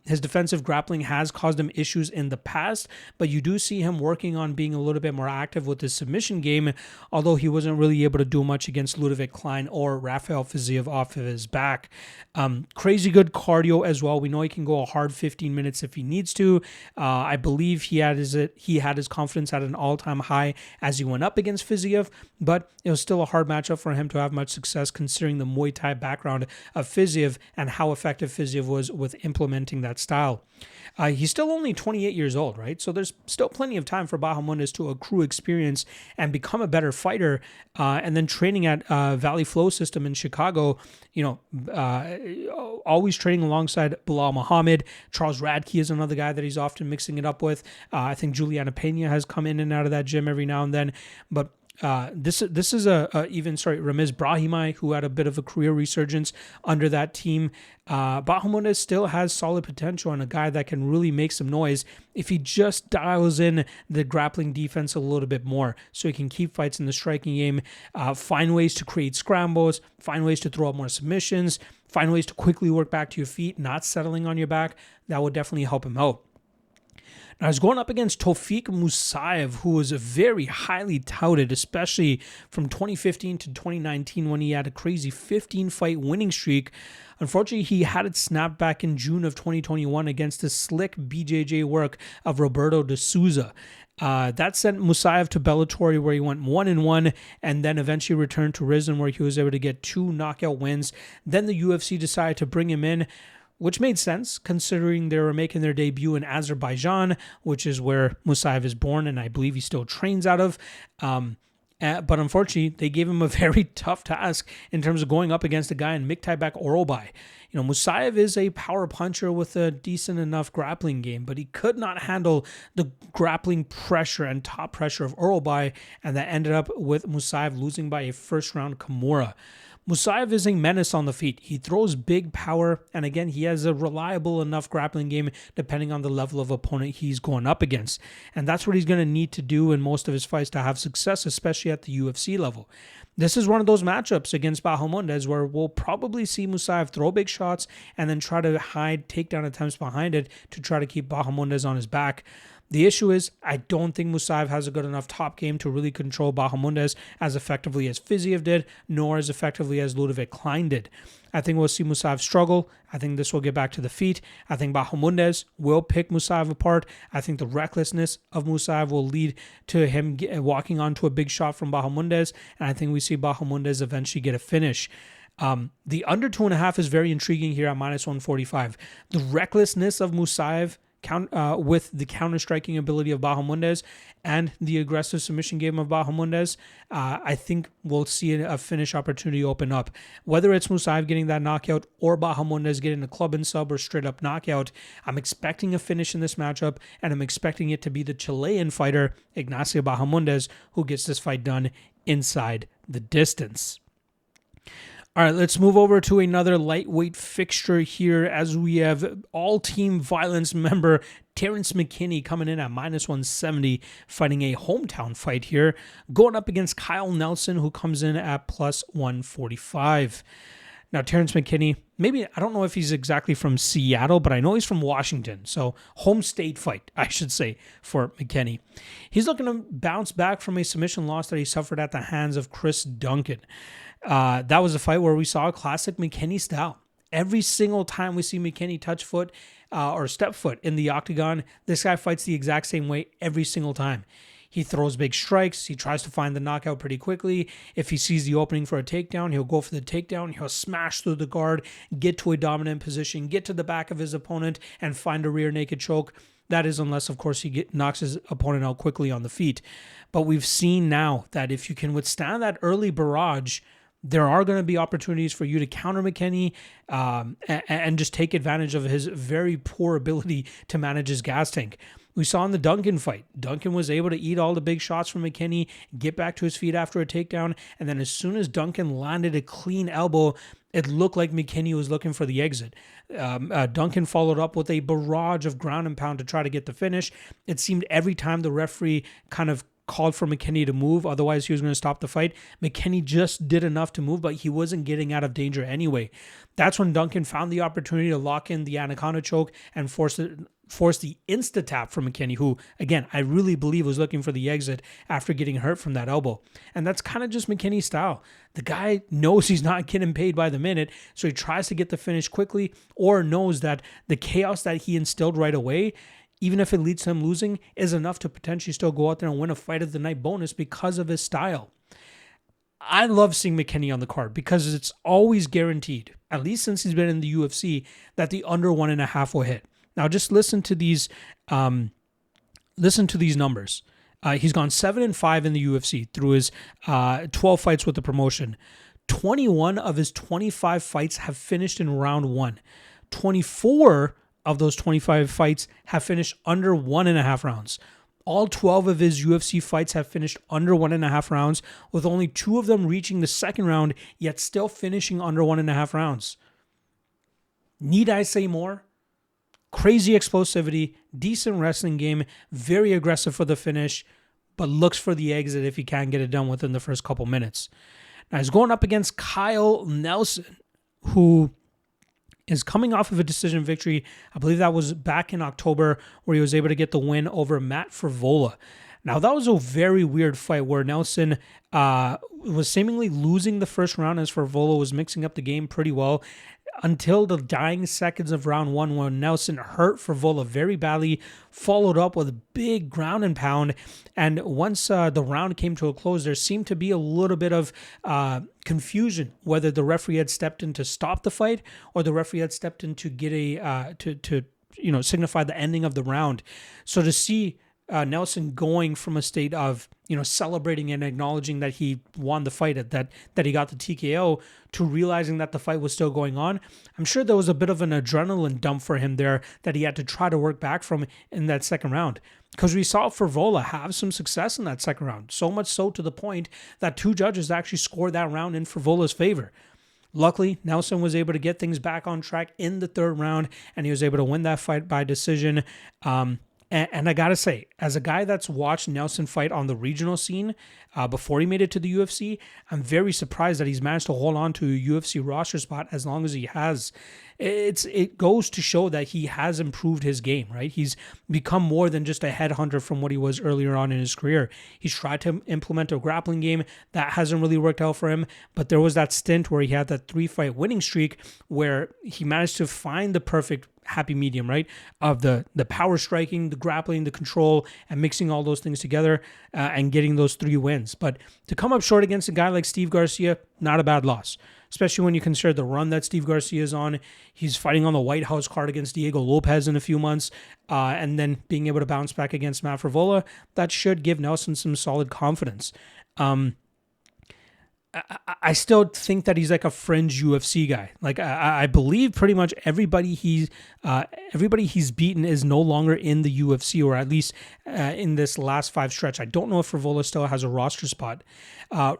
His defensive grappling has caused him issues in the past, but you do see him working on being a little bit more active with his submission game, although he wasn't really able to do much against Ludovic Klein or Rafael Fiziev off of his back. Crazy good cardio as well. We know he can go a hard 15 minutes if he needs to. I believe he had he had his confidence at an all-time high as he went up against Fiziev, but it was still a hard matchup for him to have much success considering the Muay Thai background of Fiziev and how effective Fiziev was with implementing that style. He's still only 28 years old, right? So there's still plenty of time for Bahamondes to accrue experience and become a better fighter. And then training at Valley Flow System in Chicago, always training alongside Bilal Muhammad. Charles Radke is another guy that he's often mixing it up with. I think Juliana Pena has come in and out of that gym every now and then. But this is Ramiz Brahimaj, who had a bit of a career resurgence under that team. Bahamondes still has solid potential and a guy that can really make some noise if he just dials in the grappling defense a little bit more, so he can keep fights in the striking game, find ways to create scrambles, find ways to throw up more submissions, find ways to quickly work back to your feet, not settling on your back. That would definitely help him out. Now, he's going up against Tofik Musayev, who was very highly touted, especially from 2015 to 2019 when he had a crazy 15-fight winning streak. Unfortunately, he had it snapped back in June of 2021 against the slick BJJ work of Roberto de Souza. That sent Musayev to Bellator, where he went 1-1, and then eventually returned to Rizin, where he was able to get 2 knockout wins. Then the UFC decided to bring him in, which made sense considering they were making their debut in Azerbaijan, which is where Musayev is born, and I believe he still trains out of. But unfortunately, they gave him a very tough task in terms of going up against a guy in Miktaybek Orolbay. Musayev is a power puncher with a decent enough grappling game, but he could not handle the grappling pressure and top pressure of Orolbay, and that ended up with Musayev losing by a first-round Kimura. Musayev is a menace on the feet. He throws big power, and again, he has a reliable enough grappling game depending on the level of opponent he's going up against. And that's what he's going to need to do in most of his fights to have success, especially at the UFC level. This is one of those matchups against Bahamondes where we'll probably see Musayev throw big shots and then try to hide takedown attempts behind it to try to keep Bahamondes on his back. The issue is, I don't think Musayev has a good enough top game to really control Bahamondes as effectively as Fiziev did, nor as effectively as Ludovic Klein did. I think we'll see Musayev struggle. I think this will get back to the feet. I think Bahamondes will pick Musayev apart. I think the recklessness of Musayev will lead to him walking onto a big shot from Bahamondes, and I think we see Bahamondes eventually get a finish. The under 2.5 is very intriguing here at -145. The recklessness of Musayev with the counter-striking ability of Bahamondes and the aggressive submission game of Bahamondes, I think we'll see a finish opportunity open up. Whether it's Musayev getting that knockout or Bahamondes getting a club and sub or straight-up knockout, I'm expecting a finish in this matchup, and I'm expecting it to be the Chilean fighter, Ignacio Bahamondes, who gets this fight done inside the distance. All right, let's move over to another lightweight fixture here as we have all-team violence member Terrence McKinney coming in at -170, fighting a hometown fight here, going up against Kyle Nelson, who comes in at +145. Now, Terrence McKinney, maybe, I don't know if he's exactly from Seattle, but I know he's from Washington. So, home state fight, I should say, for McKinney. He's looking to bounce back from a submission loss that he suffered at the hands of Chris Duncan. That was a fight where we saw a classic McKinney style. Every single time we see McKinney touch foot or step foot in the octagon, this guy fights the exact same way every single time. He throws big strikes. He tries to find the knockout pretty quickly. If he sees the opening for a takedown, he'll go for the takedown. He'll smash through the guard, get to a dominant position, get to the back of his opponent, and find a rear naked choke. That is unless, of course, he knocks his opponent out quickly on the feet. But we've seen now that if you can withstand that early barrage, there are going to be opportunities for you to counter McKinney and just take advantage of his very poor ability to manage his gas tank. We saw in the Duncan fight, Duncan was able to eat all the big shots from McKinney, get back to his feet after a takedown, and then as soon as Duncan landed a clean elbow, it looked like McKinney was looking for the exit. Duncan followed up with a barrage of ground and pound to try to get the finish. It seemed every time the referee kind of called for McKinney to move, otherwise he was going to stop the fight, McKinney just did enough to move, but he wasn't getting out of danger anyway. That's when Duncan found the opportunity to lock in the anaconda choke and force the insta-tap from McKinney, who, again, I really believe was looking for the exit after getting hurt from that elbow. And that's kind of just McKinney's style. The guy knows he's not getting paid by the minute, so he tries to get the finish quickly, or knows that the chaos that he instilled right away, even if it leads to him losing, is enough to potentially still go out there and win a fight of the night bonus because of his style. I love seeing McKinney on the card because it's always guaranteed, at least since he's been in the UFC, that the under 1.5 will hit. Now just listen to these numbers. He's gone 7-5 in the UFC through his 12 fights with the promotion. 21 of his 25 fights have finished in round 1. 24 of those 25 fights have finished under 1.5 rounds. All 12 of his UFC fights have finished under 1.5 rounds, with only 2 of them reaching the second round, yet still finishing under 1.5 rounds. Need I say more? Crazy explosivity, decent wrestling game, very aggressive for the finish, but looks for the exit if he can get it done within the first couple minutes. Now he's going up against Kyle Nelson, who is coming off of a decision victory. I believe that was back in October, where he was able to get the win over Matt Frevola. Now, that was a very weird fight where Nelson was seemingly losing the first round as Frevola was mixing up the game pretty well until the dying seconds of round 1, when Nelson hurt Frevola very badly, followed up with a big ground and pound. And once the round came to a close, there seemed to be a little bit of confusion whether the referee had stepped in to stop the fight or the referee had stepped in to get a to signify the ending of the round. So to see Nelson going from a state of celebrating and acknowledging that he won the fight, that he got the TKO, to realizing that the fight was still going on, I'm sure there was a bit of an adrenaline dump for him there that he had to try to work back from in that second round. Because we saw Frevola have some success in that second round, so much so to the point that 2 judges actually scored that round in Frevola's favor. Luckily, Nelson was able to get things back on track in the third round, and he was able to win that fight by decision. And I gotta say, as a guy that's watched Nelson fight on the regional scene before he made it to the UFC, I'm very surprised that he's managed to hold on to a UFC roster spot as long as he has. It goes to show that he has improved his game, right? He's become more than just a headhunter from what he was earlier on in his career. He's tried to implement a grappling game that hasn't really worked out for him, but there was that stint where he had that 3-fight winning streak where he managed to find the perfect happy medium, right? Of the power striking, the grappling, the control, and mixing all those things together and getting those 3 wins. But to come up short against a guy like Steve Garcia, not a bad loss, especially when you consider the run that Steve Garcia is on. He's fighting on the White House card against Diego Lopes in a few months, and then being able to bounce back against Matt Frevola. That should give Nelson some solid confidence. I still think that he's like a fringe UFC guy. Like I believe pretty much everybody he's beaten is no longer in the UFC, or at least in this last 5 stretch. I don't know if Frevola still has a roster spot.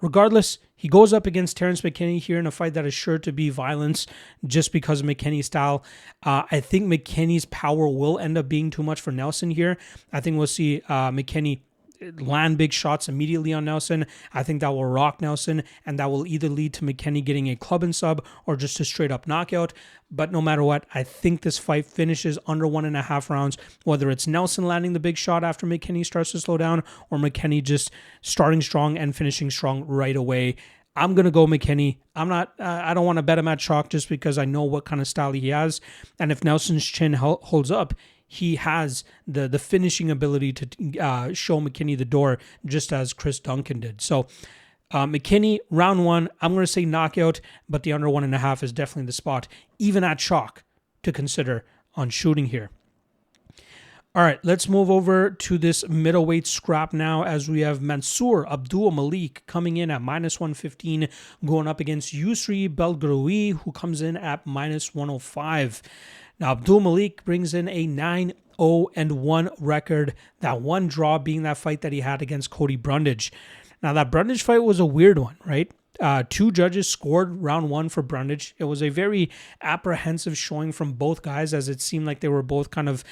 Regardless, he goes up against Terrence McKinney here in a fight that is sure to be violence just because of McKinney's style. I think McKinney's power will end up being too much for Nelson here. I think we'll see McKinney land big shots immediately on Nelson. I think that will rock Nelson, and that will either lead to McKinney getting a club and sub or just a straight up knockout. But no matter what, I think this fight finishes under 1.5 rounds, whether it's Nelson landing the big shot after McKinney starts to slow down, or McKinney just starting strong and finishing strong right away. I'm going to go McKinney. I don't want to bet him at chalk just because I know what kind of style he has. And if Nelson's chin holds up, he has the finishing ability to show McKinney the door, just as Chris Duncan did. So McKinney, round 1, I'm going to say knockout, but the under 1.5 is definitely the spot, even at chalk, to consider on shooting here. All right, let's move over to this middleweight scrap now, as we have Mansour Abdul-Malik coming in at -115, going up against Yusri Belgaroui, who comes in at -105. Now, Abdul-Malik brings in a 9-0-1 record, that one draw being that fight that he had against Cody Brundage. Now, that Brundage fight was a weird one, right? 2 judges scored round 1 for Brundage. It was a very apprehensive showing from both guys, as it seemed like they were both kind of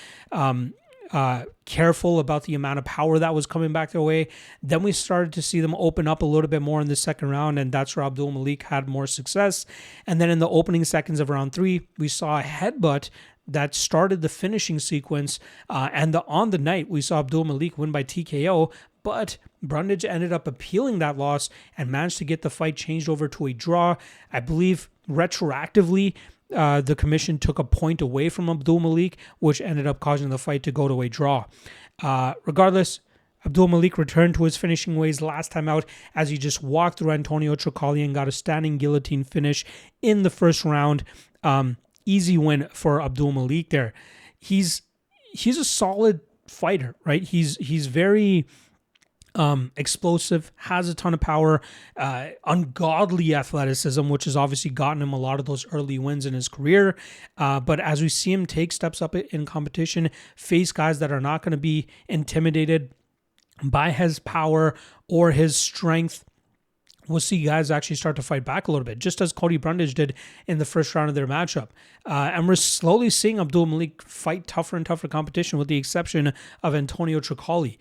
careful about the amount of power that was coming back their way. Then we started to see them open up a little bit more in the second round, and that's where Abdul-Malik had more success. And then in the opening seconds of round 3, we saw a headbutt that started the finishing sequence. And on the night, we saw Abdul-Malik win by TKO, but Brundage ended up appealing that loss and managed to get the fight changed over to a draw. I believe retroactively, the commission took a point away from Abdul-Malik, which ended up causing the fight to go to a draw. Regardless, Abdul-Malik returned to his finishing ways last time out as he just walked through Antonio Trocoli and got a standing guillotine finish in the first round. Easy win for Abdul-Malik there. He's a solid fighter, right? He's very explosive, has a ton of power, ungodly athleticism, which has obviously gotten him a lot of those early wins in his career. But as we see him take steps up in competition, face guys that are not going to be intimidated by his power or his strength, we'll see guys actually start to fight back a little bit, just as Cody Brundage did in the first round of their matchup. And we're slowly seeing Abdul-Malik fight tougher and tougher competition, with the exception of Antonio Trocoli.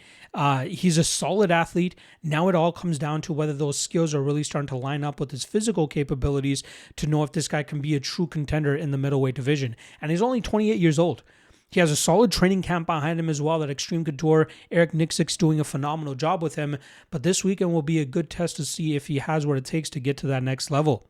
He's a solid athlete. Now it all comes down to whether those skills are really starting to line up with his physical capabilities to know if this guy can be a true contender in the middleweight division. And he's only 28 years old. He has a solid training camp behind him as well at Extreme Couture. Eric Nixick's doing a phenomenal job with him, but this weekend will be a good test to see if he has what it takes to get to that next level.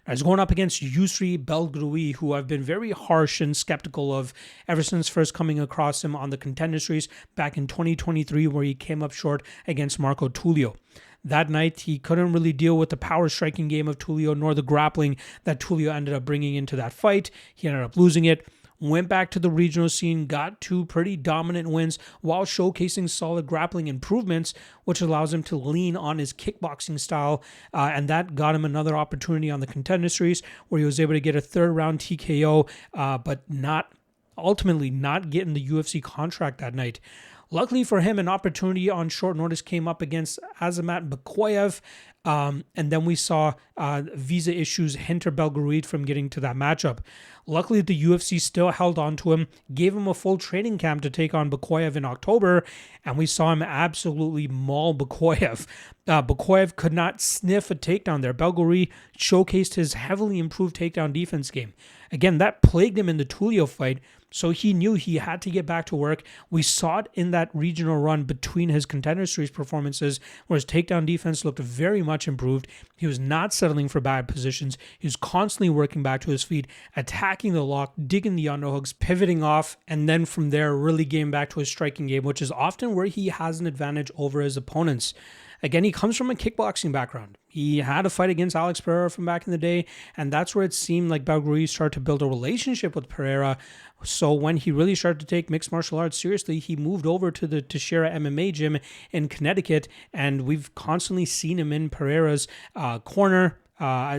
Now, he's going up against Yusri Belgaroui, who I've been very harsh and skeptical of ever since first coming across him on the Contender Series back in 2023, where he came up short against Marco Tulio. That night, he couldn't really deal with the power striking game of Tulio, nor the grappling that Tulio ended up bringing into that fight. He ended up losing it. Went back to the regional scene, got 2 pretty dominant wins while showcasing solid grappling improvements, which allows him to lean on his kickboxing style. And that got him another opportunity on the Contender Series, where he was able to get a 3rd round TKO, but ultimately not getting the UFC contract that night. Luckily for him, an opportunity on short notice came up against Azamat Bakoyev, and then we saw visa issues hinder Belgaroui from getting to that matchup. Luckily, the UFC still held on to him, gave him a full training camp to take on Bakoyev in October, and we saw him absolutely maul Bakoyev. Bakoyev could not sniff a takedown there. Belgaroui showcased his heavily improved takedown defense game. Again, that plagued him in the Tulio fight, so he knew he had to get back to work. We saw it in that regional run between his Contender Series performances, where his takedown defense looked very much improved. He was not settling for bad positions. He was constantly working back to his feet, attacking the lock, digging the underhooks, pivoting off, and then from there really getting back to his striking game, which is often where he has an advantage over his opponents. Again, he comes from a kickboxing background. He had a fight against Alex Pereira from back in the day, and that's where it seemed like Belgaroui started to build a relationship with Pereira. So when he really started to take mixed martial arts seriously, he moved over to the Teixeira MMA gym in Connecticut, and we've constantly seen him in Pereira's corner.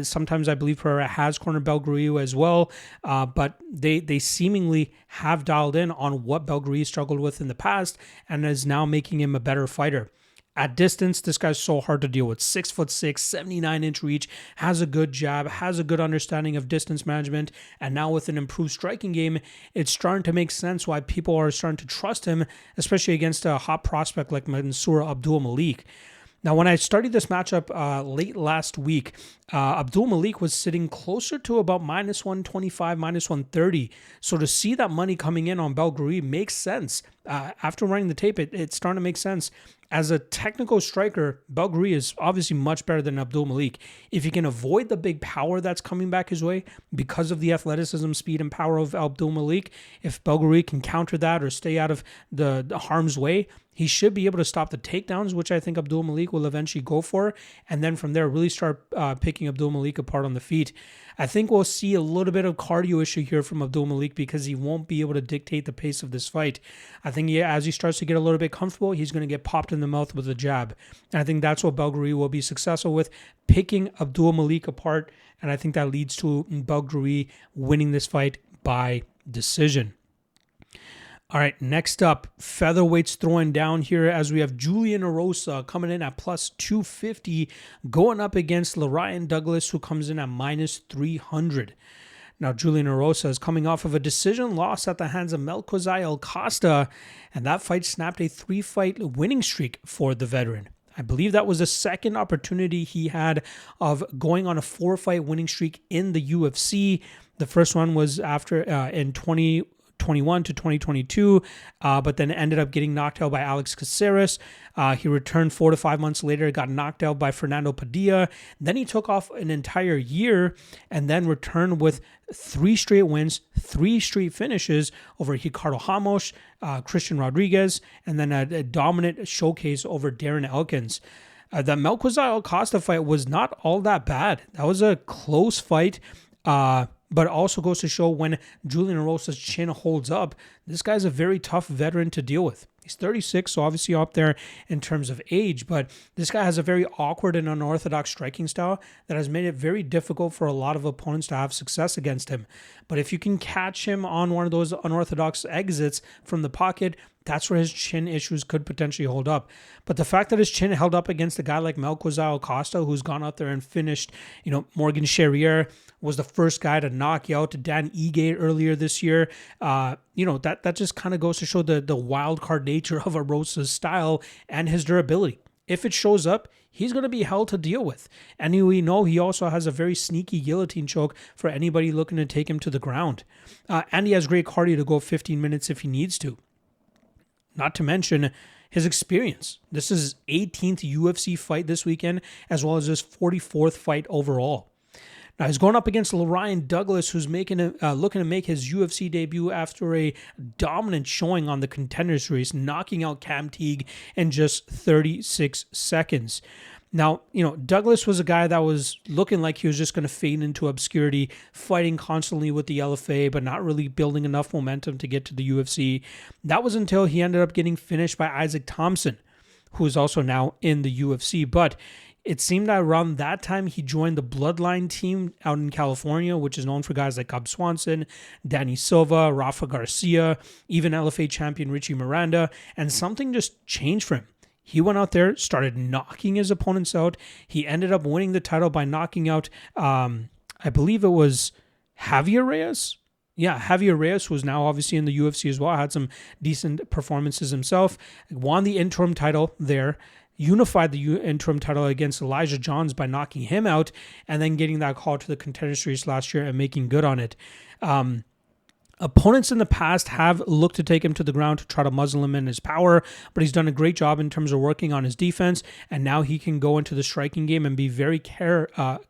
Sometimes I believe Pereira has cornered Belgaroui as well, but they seemingly have dialed in on what Belgaroui struggled with in the past and is now making him a better fighter. At distance, this guy's so hard to deal with. 6'6", 79-inch reach, has a good jab, has a good understanding of distance management, and now with an improved striking game, it's starting to make sense why people are starting to trust him, especially against a hot prospect like Mansour Abdul-Malik. Now, when I studied this matchup late last week, Abdul-Malik was sitting closer to about minus 125, minus 130. So to see that money coming in on Belgaroui makes sense. After running the tape, it's starting to make sense. As a technical striker, Belgaroui is obviously much better than Abdul-Malik. If he can avoid the big power that's coming back his way because of the athleticism, speed, and power of Abdul-Malik, if Belgaroui can counter that or stay out of the harm's way, he should be able to stop the takedowns, which I think Abdul-Malik will eventually go for, and then from there really start picking Abdul-Malik apart on the feet. I think we'll see a little bit of cardio issue here from Abdul-Malik because he won't be able to dictate the pace of this fight. I think as he starts to get a little bit comfortable, he's going to get popped in the mouth with a jab. And I think that's what Belgaroui will be successful with, picking Abdul-Malik apart, and I think that leads to Belgaroui winning this fight by decision. All right, next up, featherweights throwing down here as we have Julian Erosa coming in at plus 250, going up against Larian Douglas, who comes in at minus 300. Now, Julian Erosa is coming off of a decision loss at the hands of Melkozai Acosta, and that fight snapped a 3-fight winning streak for the veteran. I believe that was the second opportunity he had of going on a 4-fight winning streak in the UFC. The first one was after in 2020 2021 to 2022, but then ended up getting knocked out by Alex Caceres. He returned 4 to 5 months later, got knocked out by Fernando Padilla. Then he took off an entire year and then returned with 3 straight wins, 3 straight finishes over Ricardo Ramos, Christian Rodriguez, and then a dominant showcase over Darren Elkins. The Melquizael-Costa fight was not all that bad. That was a close fight, but also goes to show when Julian Erosa's chin holds up, this guy's a very tough veteran to deal with. He's 36, so obviously up there in terms of age, but this guy has a very awkward and unorthodox striking style that has made it very difficult for a lot of opponents to have success against him. But if you can catch him on one of those unorthodox exits from the pocket, that's where his chin issues could potentially hold up. But the fact that his chin held up against a guy like Melquizael-Costa, who's gone out there and finished, Morgan Charrier, was the first guy to knock out Dan Ige earlier this year. That just kind of goes to show the wild card nature of Erosa's style and his durability. If it shows up, he's going to be hell to deal with. And we know he also has a very sneaky guillotine choke for anybody looking to take him to the ground. And he has great cardio to go 15 minutes if he needs to. Not to mention his experience. This is his 18th UFC fight this weekend, as well as his 44th fight overall. Now, he's going up against Lorian Douglas, who's looking to make his UFC debut after a dominant showing on the Contender Series, knocking out Cam Teague in just 36 seconds. Now, Douglas was a guy that was looking like he was just going to fade into obscurity, fighting constantly with the LFA, but not really building enough momentum to get to the UFC. That was until he ended up getting finished by Isaac Thompson, who is also now in the UFC. But it seemed that around that time, he joined the Bloodline team out in California, which is known for guys like Cub Swanson, Danny Silva, Rafa Garcia, even LFA champion Richie Miranda, and something just changed for him. He went out there, started knocking his opponents out. He ended up winning the title by knocking out, I believe it was Javier Reyes. Yeah, Javier Reyes, who is now obviously in the UFC as well, had some decent performances himself. Won the interim title there. Unified the interim title against Elijah Johns by knocking him out and then getting that call to the Contender Series last year and making good on it. Opponents in the past have looked to take him to the ground to try to muzzle him in his power, but he's done a great job in terms of working on his defense, and now he can go into the striking game and be very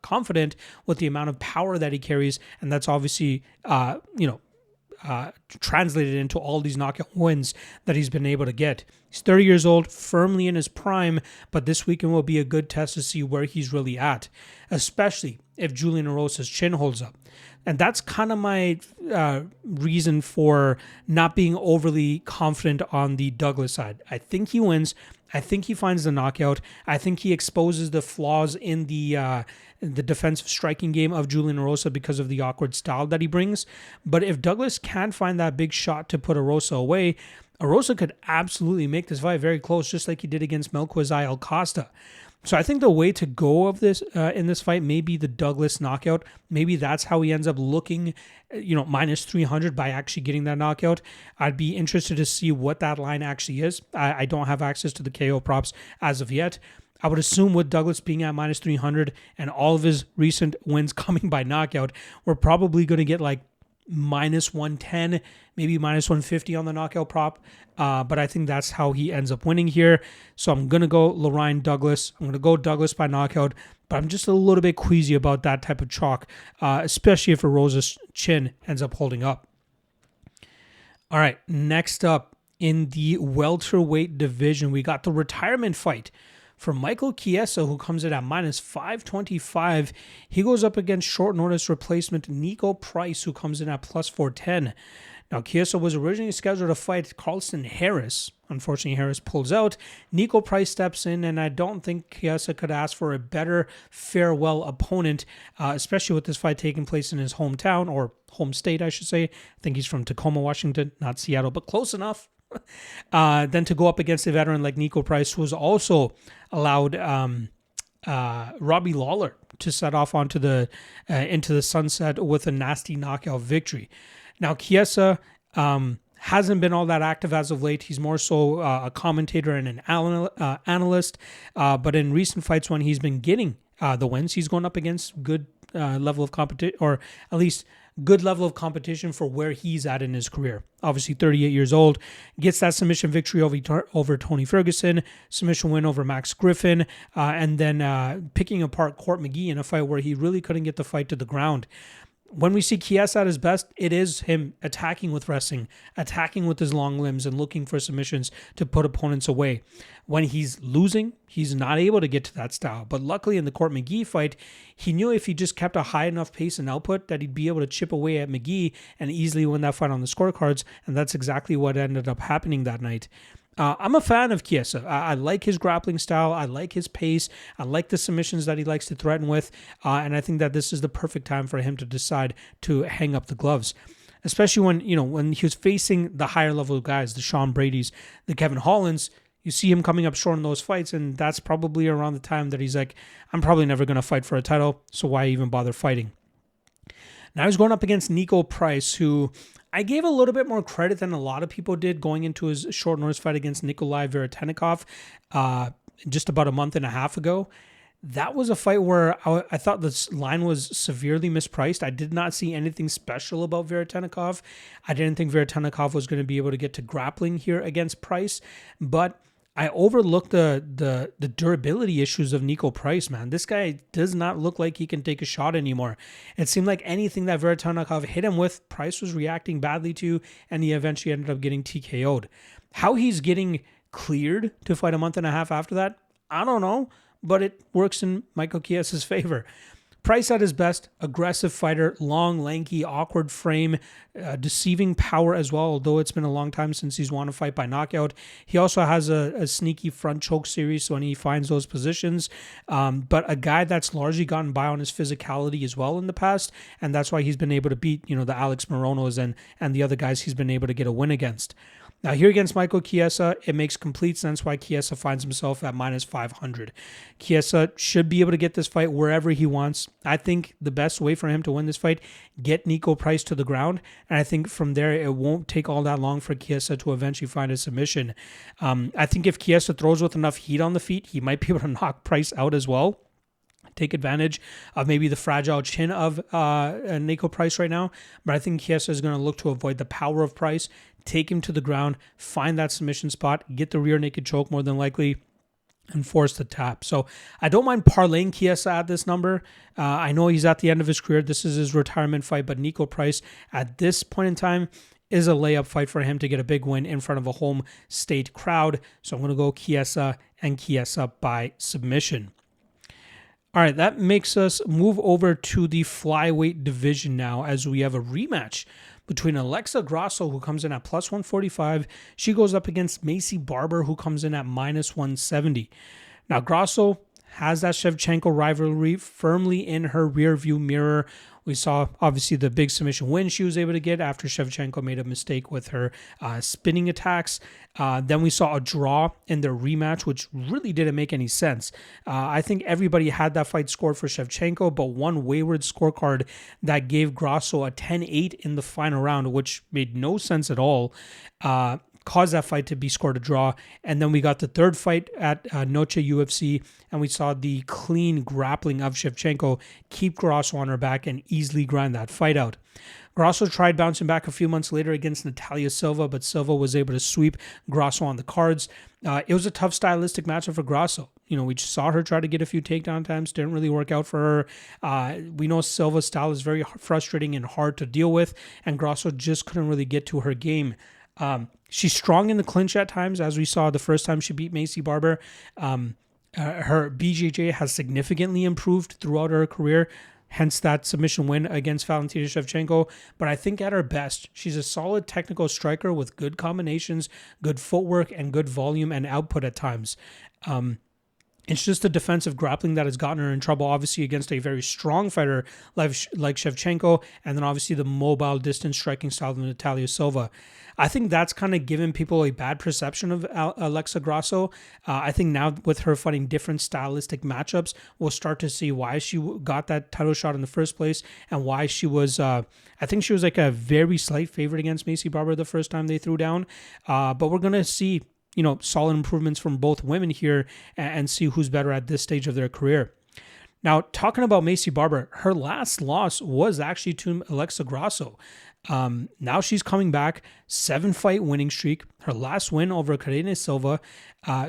confident with the amount of power that he carries, and that's obviously, translated into all these knockout wins that he's been able to get. He's 30 years old, firmly in his prime, but this weekend will be a good test to see where he's really at, especially if Julian Erosa's chin holds up. And that's kind of my reason for not being overly confident on the Douglas side. I think he wins. I think he finds the knockout. I think he exposes the flaws in the defensive striking game of Julian Erosa because of the awkward style that he brings. But if Douglas can't find that big shot to put Erosa away, Erosa could absolutely make this fight very close, just like he did against Melquizael-Costa. So I think the way to go of this in this fight may be the Douglas knockout. Maybe that's how he ends up looking, minus 300 by actually getting that knockout. I'd be interested to see what that line actually is. I don't have access to the KO props as of yet. I would assume with Douglas being at minus 300 and all of his recent wins coming by knockout, we're probably going to get like minus 110, maybe minus 150 on the knockout prop. But I think that's how he ends up winning here. So I'm going to go Lorian Douglas. I'm going to go Douglas by knockout, but I'm just a little bit queasy about that type of chalk, especially if Erosa's chin ends up holding up. All right, next up in the welterweight division, we got the retirement fight for Michael Chiesa, who comes in at minus 525. He goes up against short notice replacement Nico Price, who comes in at plus 410. Now, Chiesa was originally scheduled to fight Carlston Harris. Unfortunately, Harris pulls out. Nico Price steps in, and I don't think Chiesa could ask for a better farewell opponent, especially with this fight taking place in his hometown, or home state, I should say. I think he's from Tacoma, Washington, not Seattle, but close enough. Then to go up against a veteran like Nico Price, who was also allowed Robbie Lawler to set off onto the into the sunset with a nasty knockout victory. Now, Chiesa hasn't been all that active as of late. He's more so a commentator and an analyst. But in recent fights, when he's been getting the wins, he's going up against good level of competition, or at least good level of competition for where he's at in his career. Obviously 38 years old, gets that submission victory over Tony Ferguson, submission win over Max Griffin, and then picking apart Court McGee in a fight where he really couldn't get the fight to the ground. When we see Chiesa at his best, it is him attacking with wrestling, attacking with his long limbs, and looking for submissions to put opponents away. When he's losing, he's not able to get to that style. But luckily in the Court McGee fight, he knew if he just kept a high enough pace and output that he'd be able to chip away at McGee and easily win that fight on the scorecards. And that's exactly what ended up happening that night. I'm a fan of Chiesa. I like his grappling style. I like his pace. I like the submissions that he likes to threaten with. And I think that this is the perfect time for him to decide to hang up the gloves. Especially when he was facing the higher level guys, the Sean Brady's, the Kevin Hollands. You see him coming up short in those fights, and that's probably around the time that he's like, I'm probably never going to fight for a title, so why even bother fighting? Now he's going up against Nico Price, who I gave a little bit more credit than a lot of people did going into his short notice fight against Nikolai Veretennikov just about a month and a half ago. That was a fight where I thought the line was severely mispriced. I did not see anything special about Veretennikov. I didn't think Veretennikov was going to be able to get to grappling here against Price, but I overlooked the durability issues of Nico Price, man. This guy does not look like he can take a shot anymore. It seemed like anything that Veretennikov hit him with, Price was reacting badly to, and he eventually ended up getting TKO'd. How he's getting cleared to fight a month and a half after that, I don't know, but it works in Michael Chiesa's favor. Price at his best, aggressive fighter, long, lanky, awkward frame, deceiving power as well, although it's been a long time since he's won a fight by knockout. He also has a sneaky front choke series when he finds those positions, but a guy that's largely gotten by on his physicality as well in the past, and that's why he's been able to beat the Alex Moronos and the other guys he's been able to get a win against. Now here against Michael Chiesa, it makes complete sense why Chiesa finds himself at minus 500. Chiesa should be able to get this fight wherever he wants. I think the best way for him to win this fight, get Nico Price to the ground, and I think from there it won't take all that long for Chiesa to eventually find a submission. I think if Chiesa throws with enough heat on the feet, he might be able to knock Price out as well. Take advantage of maybe the fragile chin of Nico Price right now, but I think Chiesa is going to look to avoid the power of Price, take him to the ground, find that submission spot, get the rear naked choke more than likely, and force the tap. So I don't mind parlaying Chiesa at this number. I know he's at the end of his career. This is his retirement fight, but Nico Price at this point in time is a layup fight for him to get a big win in front of a home state crowd. So I'm going to go Chiesa and Chiesa by submission. All right, that makes us move over to the flyweight division now as we have a rematch between Alexa Grasso, who comes in at plus 145. She goes up against Maycee Barber, who comes in at minus 170. Now, Grasso has that Shevchenko rivalry firmly in her rearview mirror. We saw, obviously, the big submission win she was able to get after Shevchenko made a mistake with her spinning attacks. Then we saw a draw in their rematch, which really didn't make any sense. I think everybody had that fight scored for Shevchenko, but one wayward scorecard that gave Grasso a 10-8 in the final round, which made no sense at all, caused that fight to be scored a draw. And then we got the third fight at Noche UFC, and we saw the clean grappling of Shevchenko keep Grasso on her back and easily grind that fight out. Grasso tried bouncing back a few months later against Natalia Silva, but Silva was able to sweep Grasso on the cards. It was a tough stylistic matchup for Grasso. We just saw her try to get a few takedown attempts, didn't really work out for her. We know Silva's style is very frustrating and hard to deal with, and Grasso just couldn't really get to her game. She's strong in the clinch at times, as we saw the first time she beat Maycee Barber. Her BJJ has significantly improved throughout her career, hence that submission win against Valentina Shevchenko. But I think at her best, she's a solid technical striker with good combinations, good footwork, and good volume and output at times. It's just the defensive grappling that has gotten her in trouble, obviously, against a very strong fighter like Shevchenko, and then obviously the mobile distance striking style of Natalia Silva. I think that's kind of given people a bad perception of Alexa Grasso. I think now with her fighting different stylistic matchups, we'll start to see why she got that title shot in the first place and why she was, I think she was like a very slight favorite against Maycee Barber the first time they threw down. But we're going to see solid improvements from both women here and see who's better at this stage of their career. Now, talking about Macy Barber, her last loss was actually to Alexa Grasso. Now she's coming back, 7-fight winning streak. Her last win over Karine Silva.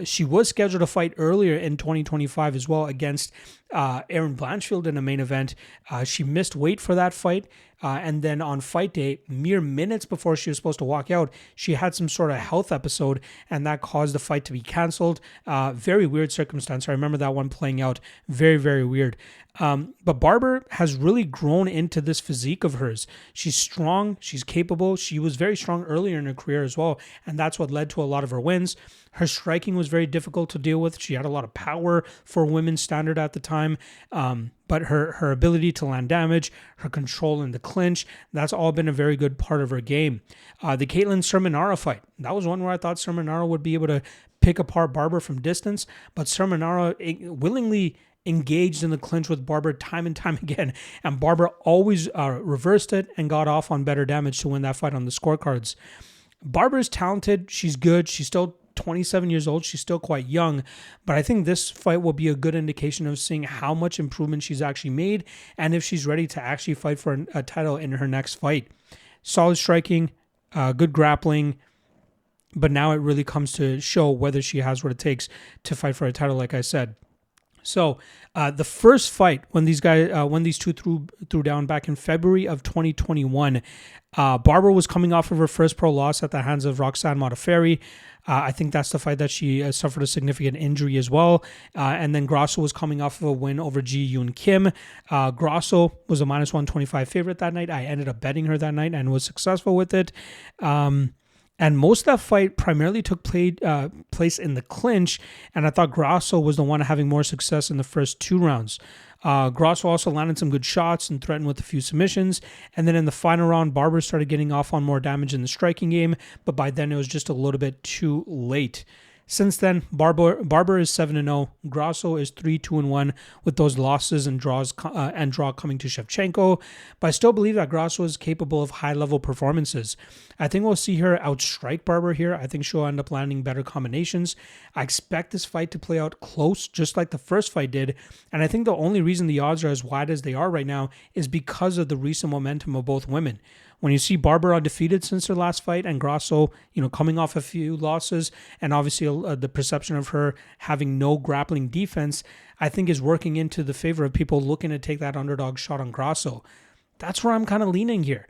She was scheduled to fight earlier in 2025 as well against Erin Blanchfield in a main event. She missed weight for that fight. And then on fight day, mere minutes before she was supposed to walk out, she had some sort of health episode, and that caused the fight to be canceled. Very weird circumstance. I remember that one playing out. Very, very weird. But Barber has really grown into this physique of hers. She's strong. She's capable. She was very strong earlier in her career as well, and that's what led to a lot of her wins. Her striking was very difficult to deal with. She had a lot of power for women's standard at the time, but her ability to land damage, her control in the clinch, that's all been a very good part of her game. The Caitlin Sermonara fight, that was one where I thought Sermonara would be able to pick apart Barber from distance, but Sermonara willingly engaged in the clinch with Barber time and time again, and Barber always reversed it and got off on better damage to win that fight on the scorecards. Barber is talented. She's good. She's still 27 years old. She's still quite young, but I think this fight will be a good indication of seeing how much improvement she's actually made and if she's ready to actually fight for a title in her next fight. Solid striking, good grappling, but now it really comes to show whether she has what it takes to fight for a title, like I said. So the first fight when these two threw down back in February of 2021, Barber was coming off of her first pro loss at the hands of Roxanne Modafferi. I think that's the fight that she suffered a significant injury as well. And then Grasso was coming off of a win over Ji Yoon Kim. Grasso was a minus 125 favorite that night. I ended up betting her that night and was successful with it. And most of that fight primarily took place in the clinch, and I thought Grasso was the one having more success in the first 2 rounds. Grasso also landed some good shots and threatened with a few submissions, and then in the final round, Barber started getting off on more damage in the striking game, but by then it was just a little bit too late. Since then, Barber is 7-0. Grasso is 3-2-1 with those losses and draw coming to Shevchenko. But I still believe that Grasso is capable of high-level performances. I think we'll see her outstrike Barber here. I think she'll end up landing better combinations. I expect this fight to play out close, just like the first fight did. And I think the only reason the odds are as wide as they are right now is because of the recent momentum of both women. When you see Barber undefeated since her last fight and Grasso, coming off a few losses, and obviously the perception of her having no grappling defense, I think is working into the favor of people looking to take that underdog shot on Grasso. That's where I'm kind of leaning here.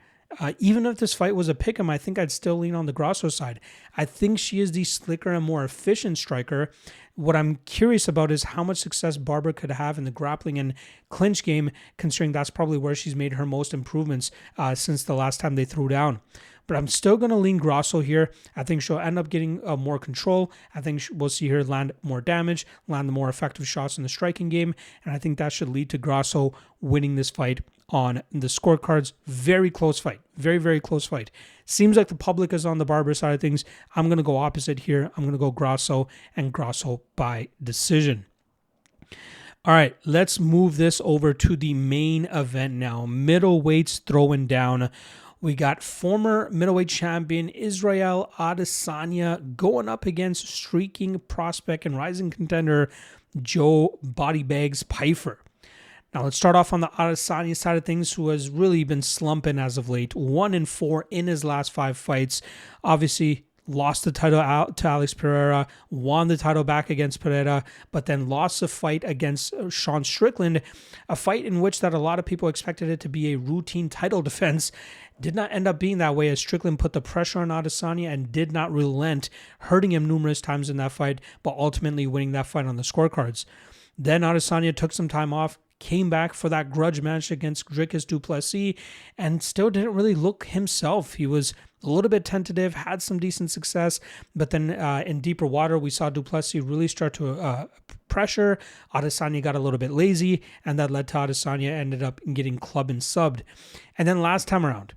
Even if this fight was a pick'em, I think I'd still lean on the Grasso side. I think she is the slicker and more efficient striker. What I'm curious about is how much success Barber could have in the grappling and clinch game, considering that's probably where she's made her most improvements since the last time they threw down. But I'm still going to lean Grasso here. I think she'll end up getting more control. I think we'll see her land more damage, land the more effective shots in the striking game, and I think that should lead to Grasso winning this fight on the scorecards. Very close fight. Very, very close fight. Seems like the public is on the Barber side of things. I'm going to go opposite here. I'm going to go Grasso, and Grasso by decision. All right, let's move this over to the main event now. Middleweights throwing down. We got former middleweight champion Israel Adesanya going up against streaking prospect and rising contender Joe Bodybags Pyfer. Now let's start off on the Adesanya side of things, who has really been slumping as of late. 1-4 in his last 5 fights. Obviously, lost the title out to Alex Pereira, won the title back against Pereira, but then lost a fight against Sean Strickland, a fight in which that a lot of people expected it to be a routine title defense. Did not end up being that way, as Strickland put the pressure on Adesanya and did not relent, hurting him numerous times in that fight, but ultimately winning that fight on the scorecards. Then Adesanya took some time off, came back for that grudge match against Dricus du Plessis, and still didn't really look himself. He was a little bit tentative, had some decent success, but then in deeper water, we saw du Plessis really start to pressure. Adesanya got a little bit lazy, and that led to Adesanya ended up getting clubbed and subbed. And then last time around,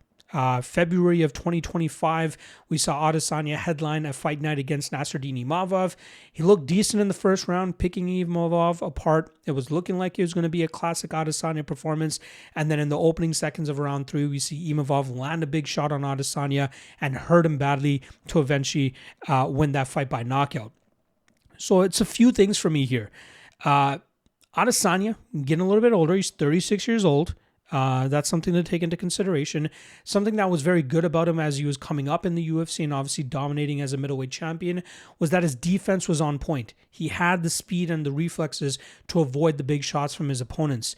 February of 2025, we saw Adesanya headline a fight night against Nasruddin Imavov. He looked decent in the first round, picking Imavov apart. It was looking like it was going to be a classic Adesanya performance. And then in the opening seconds of round 3, we see Imavov land a big shot on Adesanya and hurt him badly to eventually win that fight by knockout. So it's a few things for me here. Adesanya, getting a little bit older. He's 36 years old. That's something to take into consideration. Something that was very good about him as he was coming up in the UFC and obviously dominating as a middleweight champion was that his defense was on point. He had the speed and the reflexes to avoid the big shots from his opponents.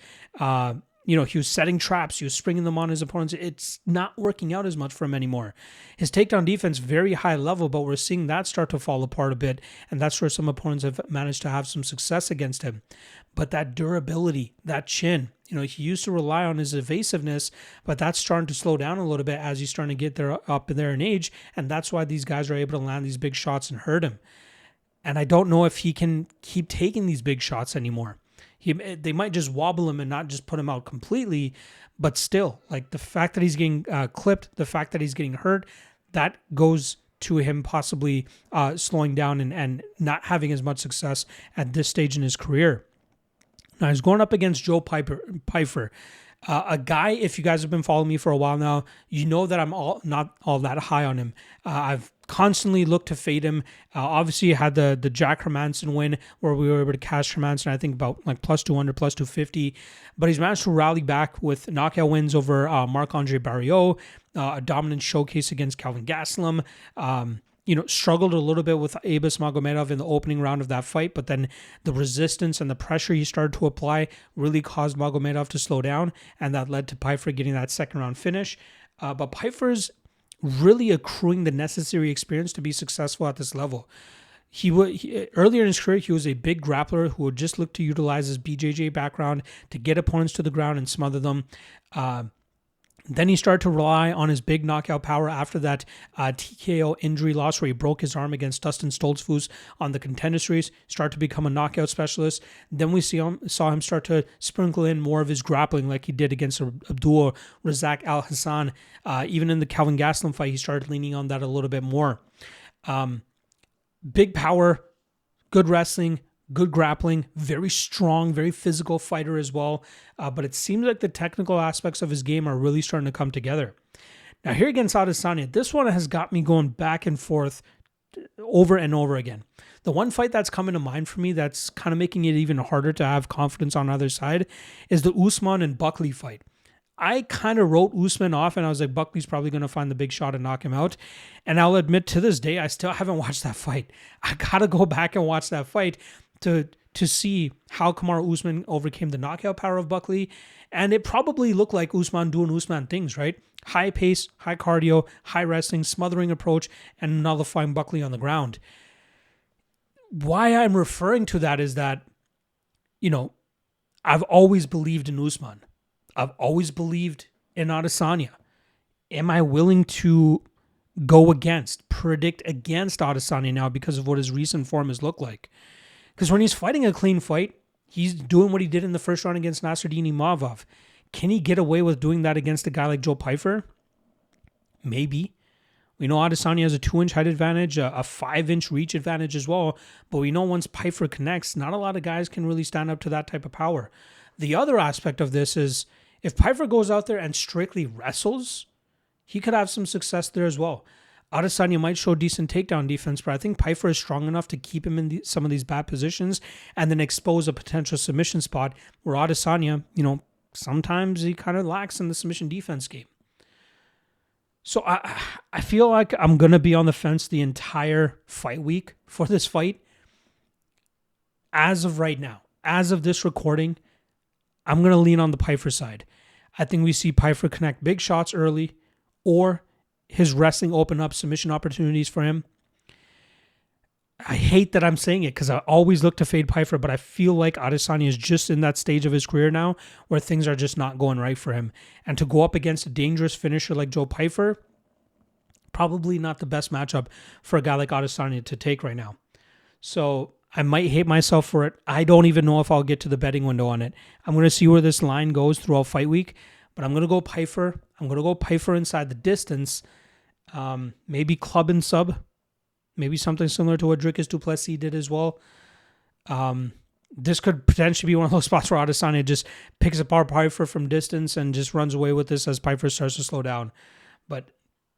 He was setting traps. He was springing them on his opponents. It's not working out as much for him anymore. His takedown defense, very high level, but we're seeing that start to fall apart a bit. And that's where some opponents have managed to have some success against him. But that durability, that chin, he used to rely on his evasiveness, but that's starting to slow down a little bit as he's starting to get up there in age. And that's why these guys are able to land these big shots and hurt him. And I don't know if he can keep taking these big shots anymore. They might just wobble him and not just put him out completely, but still, like the fact that he's getting clipped, the fact that he's getting hurt, that goes to him possibly slowing down and not having as much success at this stage in his career. Now, he's going up against Joe Pyfer, a guy, if you guys have been following me for a while now, you know that I'm not all that high on him. I've constantly looked to fade him. Obviously, you had the Jack Hermanson win where we were able to cash Hermanson, I think about like plus 200, plus 250. But he's managed to rally back with knockout wins over Marc-Andre Barriault, a dominant showcase against Kelvin Gastelum. Struggled a little bit with Abus Magomedov in the opening round of that fight, but then the resistance and the pressure he started to apply really caused Magomedov to slow down, and that led to Pyfer getting that second round finish. But Pyfer's really accruing the necessary experience to be successful at this level. Earlier in his career, he was a big grappler who would just look to utilize his BJJ background to get opponents to the ground and smother them. Then he started to rely on his big knockout power after that TKO injury loss where he broke his arm against Dustin Stoltzfus on the Contender Series, start to become a knockout specialist. Then we saw him start to sprinkle in more of his grappling like he did against Abdul Razak Al Hassan. Even in the Kelvin Gastelum fight, he started leaning on that a little bit more. Big power, good wrestling, good grappling, very strong, very physical fighter as well. But it seems like the technical aspects of his game are really starting to come together. Now here against Adesanya, this one has got me going back and forth over and over again. The one fight that's coming to mind for me that's kind of making it even harder to have confidence on either side is the Usman and Buckley fight. I kind of wrote Usman off and I was like, Buckley's probably going to find the big shot and knock him out. And I'll admit to this day, I still haven't watched that fight. I got to go back and watch that fight to see how Kamaru Usman overcame the knockout power of Buckley. And it probably looked like Usman doing Usman things, right? High pace, high cardio, high wrestling, smothering approach, and nullifying Buckley on the ground. Why I'm referring to that is that, I've always believed in Usman. I've always believed in Adesanya. Am I willing to predict against Adesanya now because of what his recent form has looked like? Because when he's fighting a clean fight, he's doing what he did in the first round against Nasruddin Imavov. Can he get away with doing that against a guy like Joe Pyfer? Maybe. We know Adesanya has a 2-inch height advantage, a 5-inch reach advantage as well. But we know once Pyfer connects, not a lot of guys can really stand up to that type of power. The other aspect of this is if Pyfer goes out there and strictly wrestles, he could have some success there as well. Adesanya might show decent takedown defense, but I think Pyfer is strong enough to keep him in some of these bad positions and then expose a potential submission spot where Adesanya, sometimes he kind of lacks in the submission defense game. So I feel like I'm going to be on the fence the entire fight week for this fight. As of right now, as of this recording, I'm going to lean on the Pyfer side. I think we see Pyfer connect big shots early or his wrestling open up submission opportunities for him. I hate that I'm saying it because I always look to fade Pyfer, but I feel like Adesanya is just in that stage of his career now where things are just not going right for him. And to go up against a dangerous finisher like Joe Pyfer, probably not the best matchup for a guy like Adesanya to take right now. So I might hate myself for it. I don't even know if I'll get to the betting window on it. I'm going to see where this line goes throughout fight week, but I'm going to go Pyfer. I'm going to go Pyfer inside the distance. Maybe club and sub. Maybe something similar to what Dricus du Plessis did as well. This could potentially be one of those spots where Adesanya just picks apart Pyfer from distance and just runs away with this as Pyfer starts to slow down. But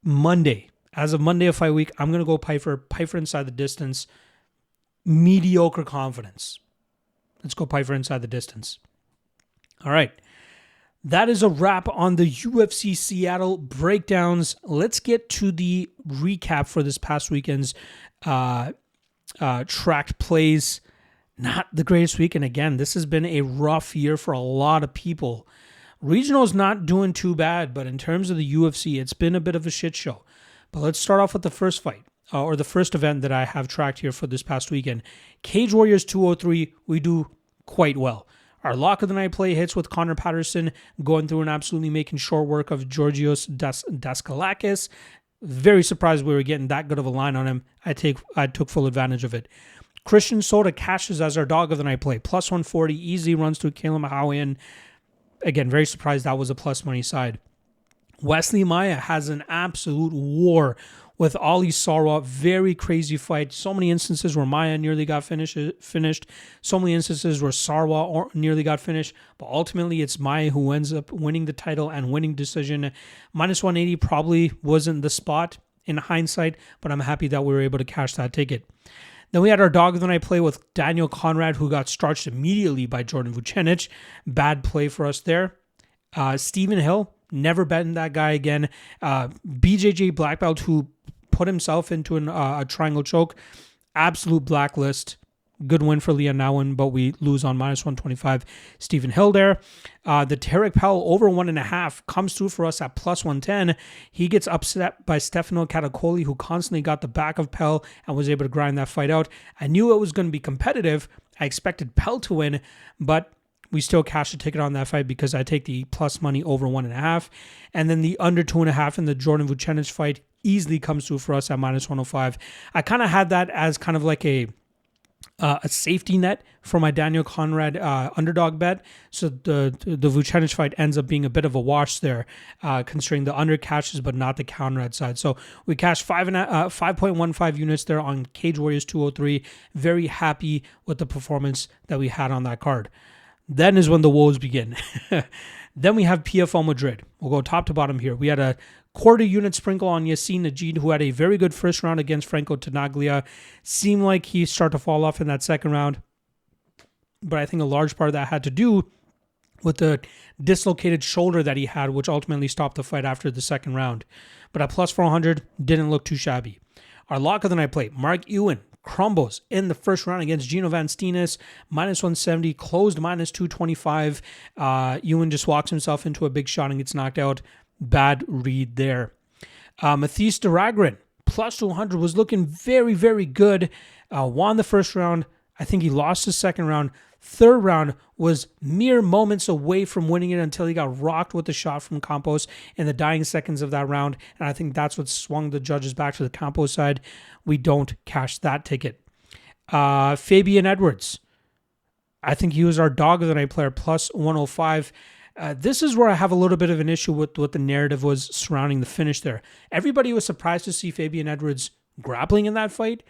as of Monday of fight week, I'm going to go Pyfer inside the distance. Mediocre confidence. Let's go Pyfer inside the distance. All right. That is a wrap on the UFC Seattle breakdowns. Let's get to the recap for this past weekend's tracked plays. Not the greatest weekend. Again, this has been a rough year for a lot of people. Regional's not doing too bad, but in terms of the UFC, it's been a bit of a shit show. But let's start off with the first fight, or the first event that I have tracked here for this past weekend. Cage Warriors 203, we do quite well. Our lock of the night play hits with Connor Patterson going through and absolutely making short work of Georgios Daskalakis. Very surprised we were getting that good of a line on him. I took full advantage of it. Christian Soda cashes as our dog of the night play. Plus 140, easy runs through Caleb Mahowian. Again, very surprised that was a plus money side. Wesley Maia has an absolute war with Ali Sarwa. Very crazy fight. So many instances where Maia nearly got finished. So many instances where Sarwa nearly got finished. But ultimately, it's Maia who ends up winning the title and winning decision. Minus 180 probably wasn't the spot in hindsight, but I'm happy that we were able to cash that ticket. Then we had our dog of the night play with Daniel Conrad, who got starched immediately by Jordan Vucenic. Bad play for us there. Stephen Hill, never betting that guy again. BJJ Black Belt, who put himself into a triangle choke. Absolute blacklist. Good win for Leon Nowen, but we lose on minus 125. Stephen Hill there. The Tarek Powell over 1.5 comes through for us at plus 110. He gets upset by Stefano Catacoli, who constantly got the back of Pell and was able to grind that fight out. I knew it was going to be competitive. I expected Pell to win, but we still cashed a ticket on that fight because I take the plus money over 1.5. And then the under 2.5 in the Jordan Vucenic fight easily comes through for us at minus 105. I kind of had that as kind of like a safety net for my Daniel Conrad underdog bet. So the Vucenic fight ends up being a bit of a wash there, considering the under cashes but not the Conrad side. So we cashed 5.15 units there on Cage Warriors 203. Very happy with the performance that we had on that card. Then is when the woes begin. Then we have PFL Madrid. We'll go top to bottom here. We had a quarter unit sprinkle on Yassin Najid, who had a very good first round against Franco Tenaglia. Seemed like he started to fall off in that second round. But I think a large part of that had to do with the dislocated shoulder that he had, which ultimately stopped the fight after the second round. But at plus 400, didn't look too shabby. Our lock of the night play, Mark Ewan crumbles in the first round against Gino Van Steenis, minus 170, closed minus 225. Ewan just walks himself into a big shot and gets knocked out. Bad read there. Mathis Daragran, plus 200, was looking very, very good. Won the first round. I think he lost the second round. Third round was mere moments away from winning it until he got rocked with the shot from Campos in the dying seconds of that round. And I think that's what swung the judges back to the Campos side. We don't cash that ticket. Fabian Edwards. I think he was our dog of the night player, plus 105. This is where I have a little bit of an issue with what the narrative was surrounding the finish there. Everybody was surprised to see Fabian Edwards grappling in that fight.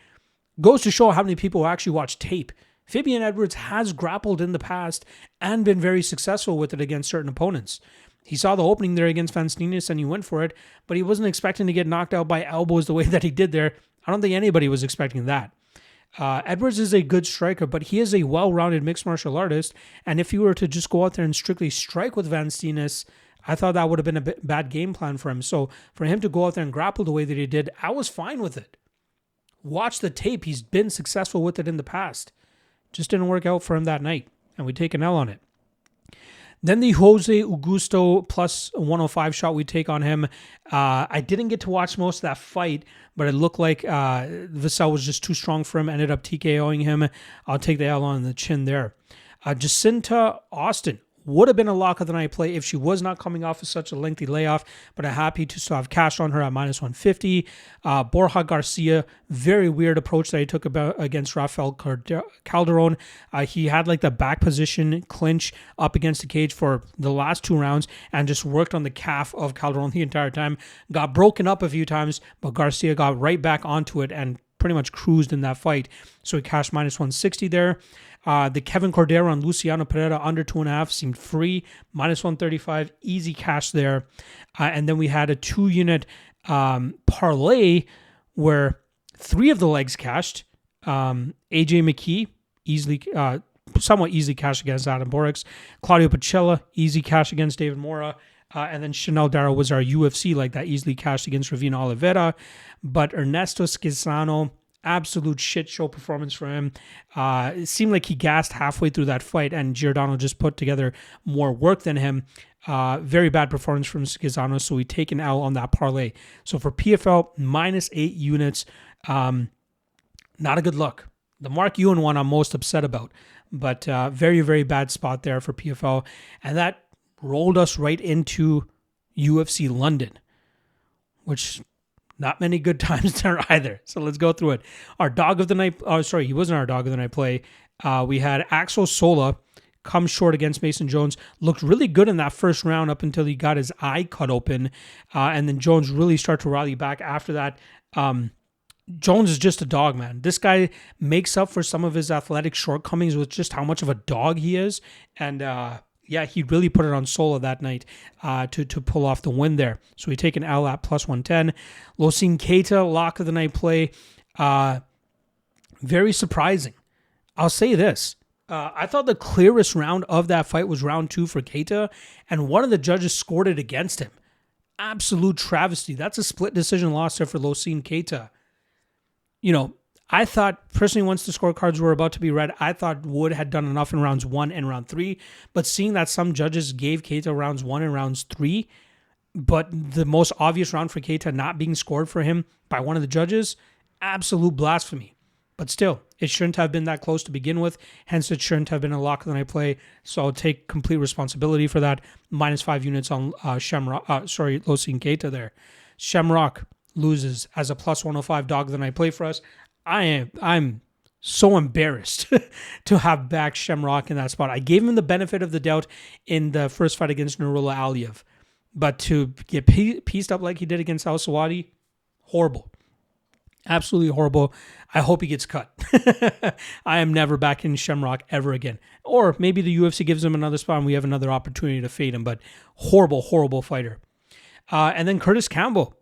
Goes to show how many people actually watch tape. Fabian Edwards has grappled in the past and been very successful with it against certain opponents. He saw the opening there against Van Steenis and he went for it, but he wasn't expecting to get knocked out by elbows the way that he did there. I don't think anybody was expecting that. Edwards is a good striker, but he is a well-rounded mixed martial artist, and if he were to just go out there and strictly strike with Van Steenis, I thought that would have been a bad game plan for him. So for him to go out there and grapple the way that he did, I was fine with it. Watch the tape. He's been successful with it in the past. Just didn't work out for him that night, and we take an L on it. Then the Jose Augusto plus 105 shot we take on him. I didn't get to watch most of that fight, but it looked like Vassell was just too strong for him, ended up TKOing him. I'll take the L on the chin there. Jacinta Austin would have been a lock of the night play if she was not coming off of such a lengthy layoff, but I'm happy to still have cash on her at minus 150. Borja Garcia, very weird approach that he took against Rafael Calderon. He had like the back position clinch up against the cage for the last 2 rounds and just worked on the calf of Calderon the entire time. Got broken up a few times, but Garcia got right back onto it and pretty much cruised in that fight. So he cashed minus 160 there. The Kevin Cordero and Luciano Pereira under 2.5 seemed free. Minus 135, easy cash there. And then we had a 2-unit parlay where 3 of the legs cashed. AJ McKee, easily somewhat easy cash against Adam Borix. Claudio Pachella, easy cash against David Mora. And then Chanel Darrow was our UFC, like that, easily cashed against Ravina Oliveira. But Ernesto Schizano, absolute shit show performance for him. It seemed like he gassed halfway through that fight, and Giordano just put together more work than him. Very bad performance from Schizano, so we take an L on that parlay. So for PFL, -8 units. Not a good look. The Mark Ewan one I'm most upset about, but very, very bad spot there for PFL. And that rolled us right into UFC London, which not many good times there either. So let's go through it. Our dog of the night, he wasn't our dog of the night play. We had Axel Sola come short against Mason Jones. Looked really good in that first round up until he got his eye cut open. And then Jones really started to rally back after that. Jones is just a dog, man. This guy makes up for some of his athletic shortcomings with just how much of a dog he is. And he really put it on Sola that night to pull off the win there. So we take an L at +110. Losine Keita, lock of the night play. Very surprising. I'll say this. I thought the clearest round of that fight was round 2 for Keita, and one of the judges scored it against him. Absolute travesty. That's a split decision loss there for Losine Keita. I thought, personally, once the scorecards were about to be read, I thought Wood had done enough in rounds 1 and round 3. But seeing that some judges gave Keita rounds 1 and rounds 3, but the most obvious round for Keita not being scored for him by one of the judges, absolute blasphemy. But still, it shouldn't have been that close to begin with. Hence, it shouldn't have been a lock of the night play. So I'll take complete responsibility for that. -5 units on Losine Keita there. Shamrock loses as a +105 dog of the night play for us. I'm so embarrassed to have backed Shamrock in that spot. I gave him the benefit of the doubt in the first fight against Nurullah Aliyev, but to get pieced up like he did against Al Sawadi, horrible. Absolutely horrible. I hope he gets cut. I am never backing Shamrock ever again. Or maybe the UFC gives him another spot and we have another opportunity to fade him, but horrible, horrible fighter. And then Curtis Campbell.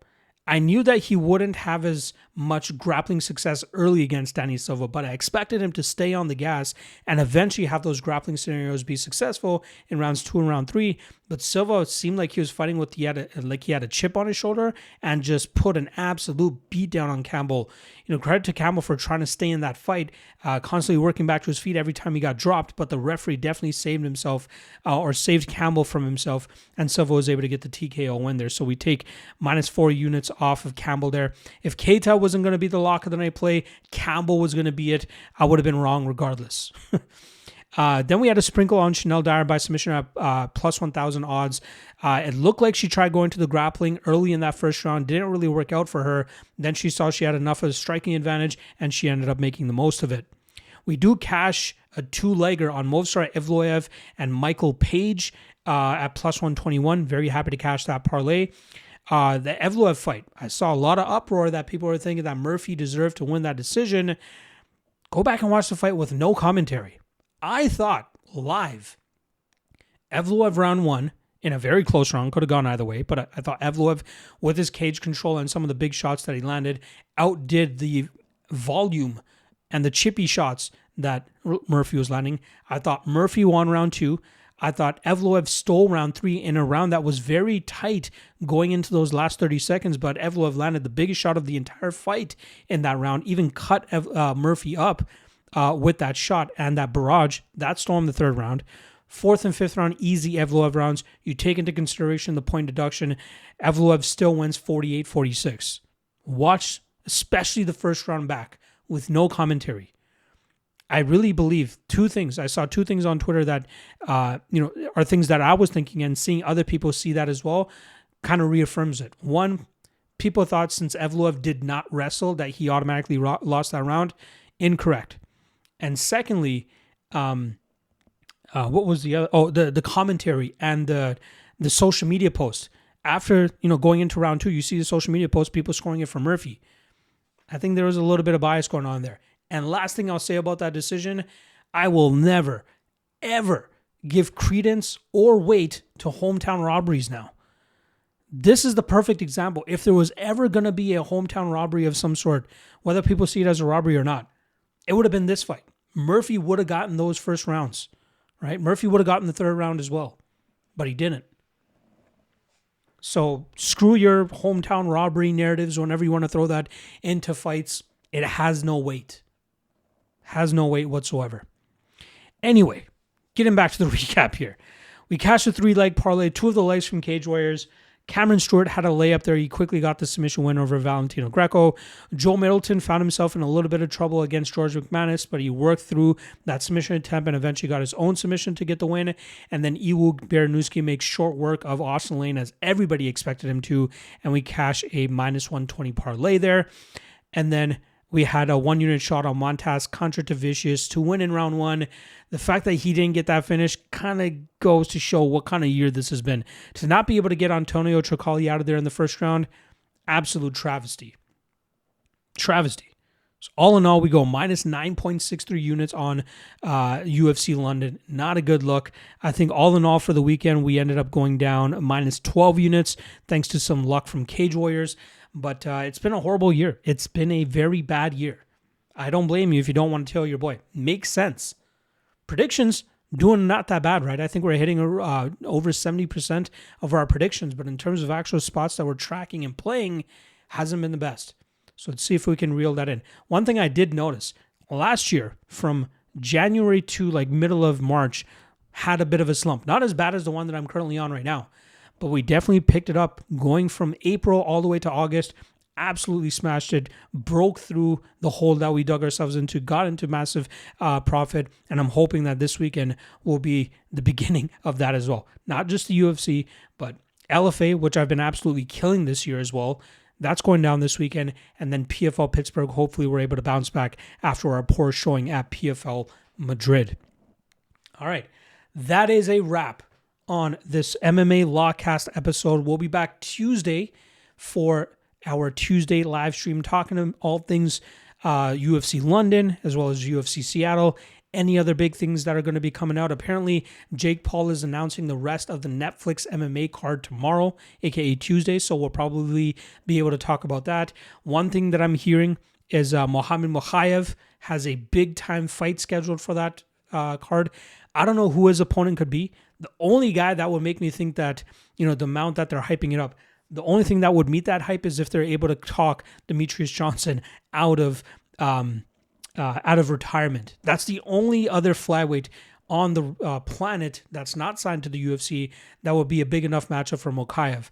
I knew that he wouldn't have as much grappling success early against Danny Silva, but I expected him to stay on the gas and eventually have those grappling scenarios be successful in rounds 2 and round 3. But Silva seemed like he was fighting with he had a chip on his shoulder and just put an absolute beat down on Campbell. Credit to Campbell for trying to stay in that fight, constantly working back to his feet every time he got dropped. But the referee definitely saved himself or saved Campbell from himself, and Silva was able to get the TKO win there. So we take -4 units off of Campbell there. If Keita wasn't going to be the lock of the night play, Campbell was going to be it. I would have been wrong regardless. Then we had a sprinkle on Chanel Dyer by submission at +1,000 odds. It looked like she tried going to the grappling early in that first round. Didn't really work out for her. Then she saw she had enough of a striking advantage, and she ended up making the most of it. We do cash a 2-legger on Movsar Evloev and Michael Page at +121. Very happy to cash that parlay. The Evloev fight, I saw a lot of uproar that people were thinking that Murphy deserved to win that decision. Go back and watch the fight with no commentary. I thought live, Evloev round 1 in a very close round, could have gone either way, but I thought Evloev, with his cage control and some of the big shots that he landed, outdid the volume and the chippy shots that Murphy was landing. I thought Murphy won round 2. I thought Evloev stole round 3 in a round that was very tight going into those last 30 seconds, but Evloev landed the biggest shot of the entire fight in that round, even cut Murphy up with that shot and that barrage. That stormed the third round. 4th and 5th round, easy Evloev rounds. You take into consideration the point deduction, Evloev still wins 48-46. Watch, especially the first round back, with no commentary. I really believe 2 things. I saw 2 things on Twitter that, are things that I was thinking, and seeing other people see that as well kind of reaffirms it. One, people thought since Evloev did not wrestle that he automatically lost that round. Incorrect. And secondly, what was the other? Oh, the commentary and the social media post. After, going into round 2, you see the social media post, people scoring it for Murphy. I think there was a little bit of bias going on there. And last thing I'll say about that decision, I will never, ever give credence or weight to hometown robberies now. This is the perfect example. If there was ever going to be a hometown robbery of some sort, whether people see it as a robbery or not, it would have been this fight. Murphy would have gotten those first rounds, right? Murphy would have gotten the third round as well, but he didn't. So screw your hometown robbery narratives whenever you want to throw that into fights. It has no weight. Has no weight whatsoever. Anyway, getting back to the recap here. We cashed a 3-leg parlay, 2 of the legs from Cage Warriors. Cameron Stewart had a layup there. He quickly got the submission win over Valentino Greco. Joe Middleton found himself in a little bit of trouble against George McManus, but he worked through that submission attempt and eventually got his own submission to get the win. And then Iwu Baranuski makes short work of Austin Lane as everybody expected him to, and we cash a -120 parlay there. And then we had a 1-unit shot on Montas contra to Vicious to win in round 1. The fact that he didn't get that finish kind of goes to show what kind of year this has been. To not be able to get Antonio Tricali out of there in the first round, absolute travesty. Travesty. So all in all, we go -9.63 units on UFC London. Not a good look. I think all in all for the weekend, we ended up going down -12 units thanks to some luck from Cage Warriors. But it's been a horrible year. It's been a very bad year. I don't blame you if you don't want to tell your boy. Makes sense. Predictions, doing not that bad, right? I think we're hitting over 70% of our predictions. But in terms of actual spots that we're tracking and playing, hasn't been the best. So let's see if we can reel that in. One thing I did notice, last year, from January to like middle of March, had a bit of a slump. Not as bad as the one that I'm currently on right now. But we definitely picked it up going from April all the way to August. Absolutely smashed it. Broke through the hole that we dug ourselves into. Got into massive profit. And I'm hoping that this weekend will be the beginning of that as well. Not just the UFC, but LFA, which I've been absolutely killing this year as well. That's going down this weekend. And then PFL Pittsburgh. Hopefully we're able to bounce back after our poor showing at PFL Madrid. All right. That is a wrap on this MMA Lockcast episode. We'll be back Tuesday for our Tuesday live stream talking all things UFC London as well as UFC Seattle. Any other big things that are going to be coming out. Apparently, Jake Paul is announcing the rest of the Netflix MMA card tomorrow, aka Tuesday, so we'll probably be able to talk about that. One thing that I'm hearing is Mohamed Musayev has a big-time fight scheduled for that card. I don't know who his opponent could be. The only guy that would make me think that, the amount that they're hyping it up, the only thing that would meet that hype is if they're able to talk Demetrius Johnson out of retirement. That's the only other flyweight on the planet that's not signed to the UFC that would be a big enough matchup for Musayev.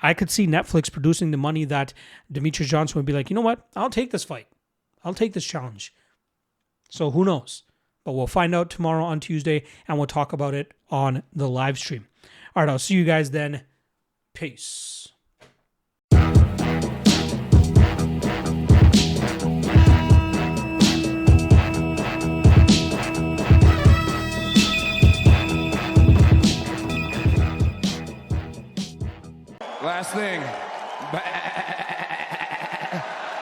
I could see Netflix producing the money that Demetrius Johnson would be like, you know what? I'll take this fight. I'll take this challenge. So who knows? But we'll find out tomorrow on Tuesday, and we'll talk about it on the live stream. All right, I'll see you guys then. Peace. Last thing.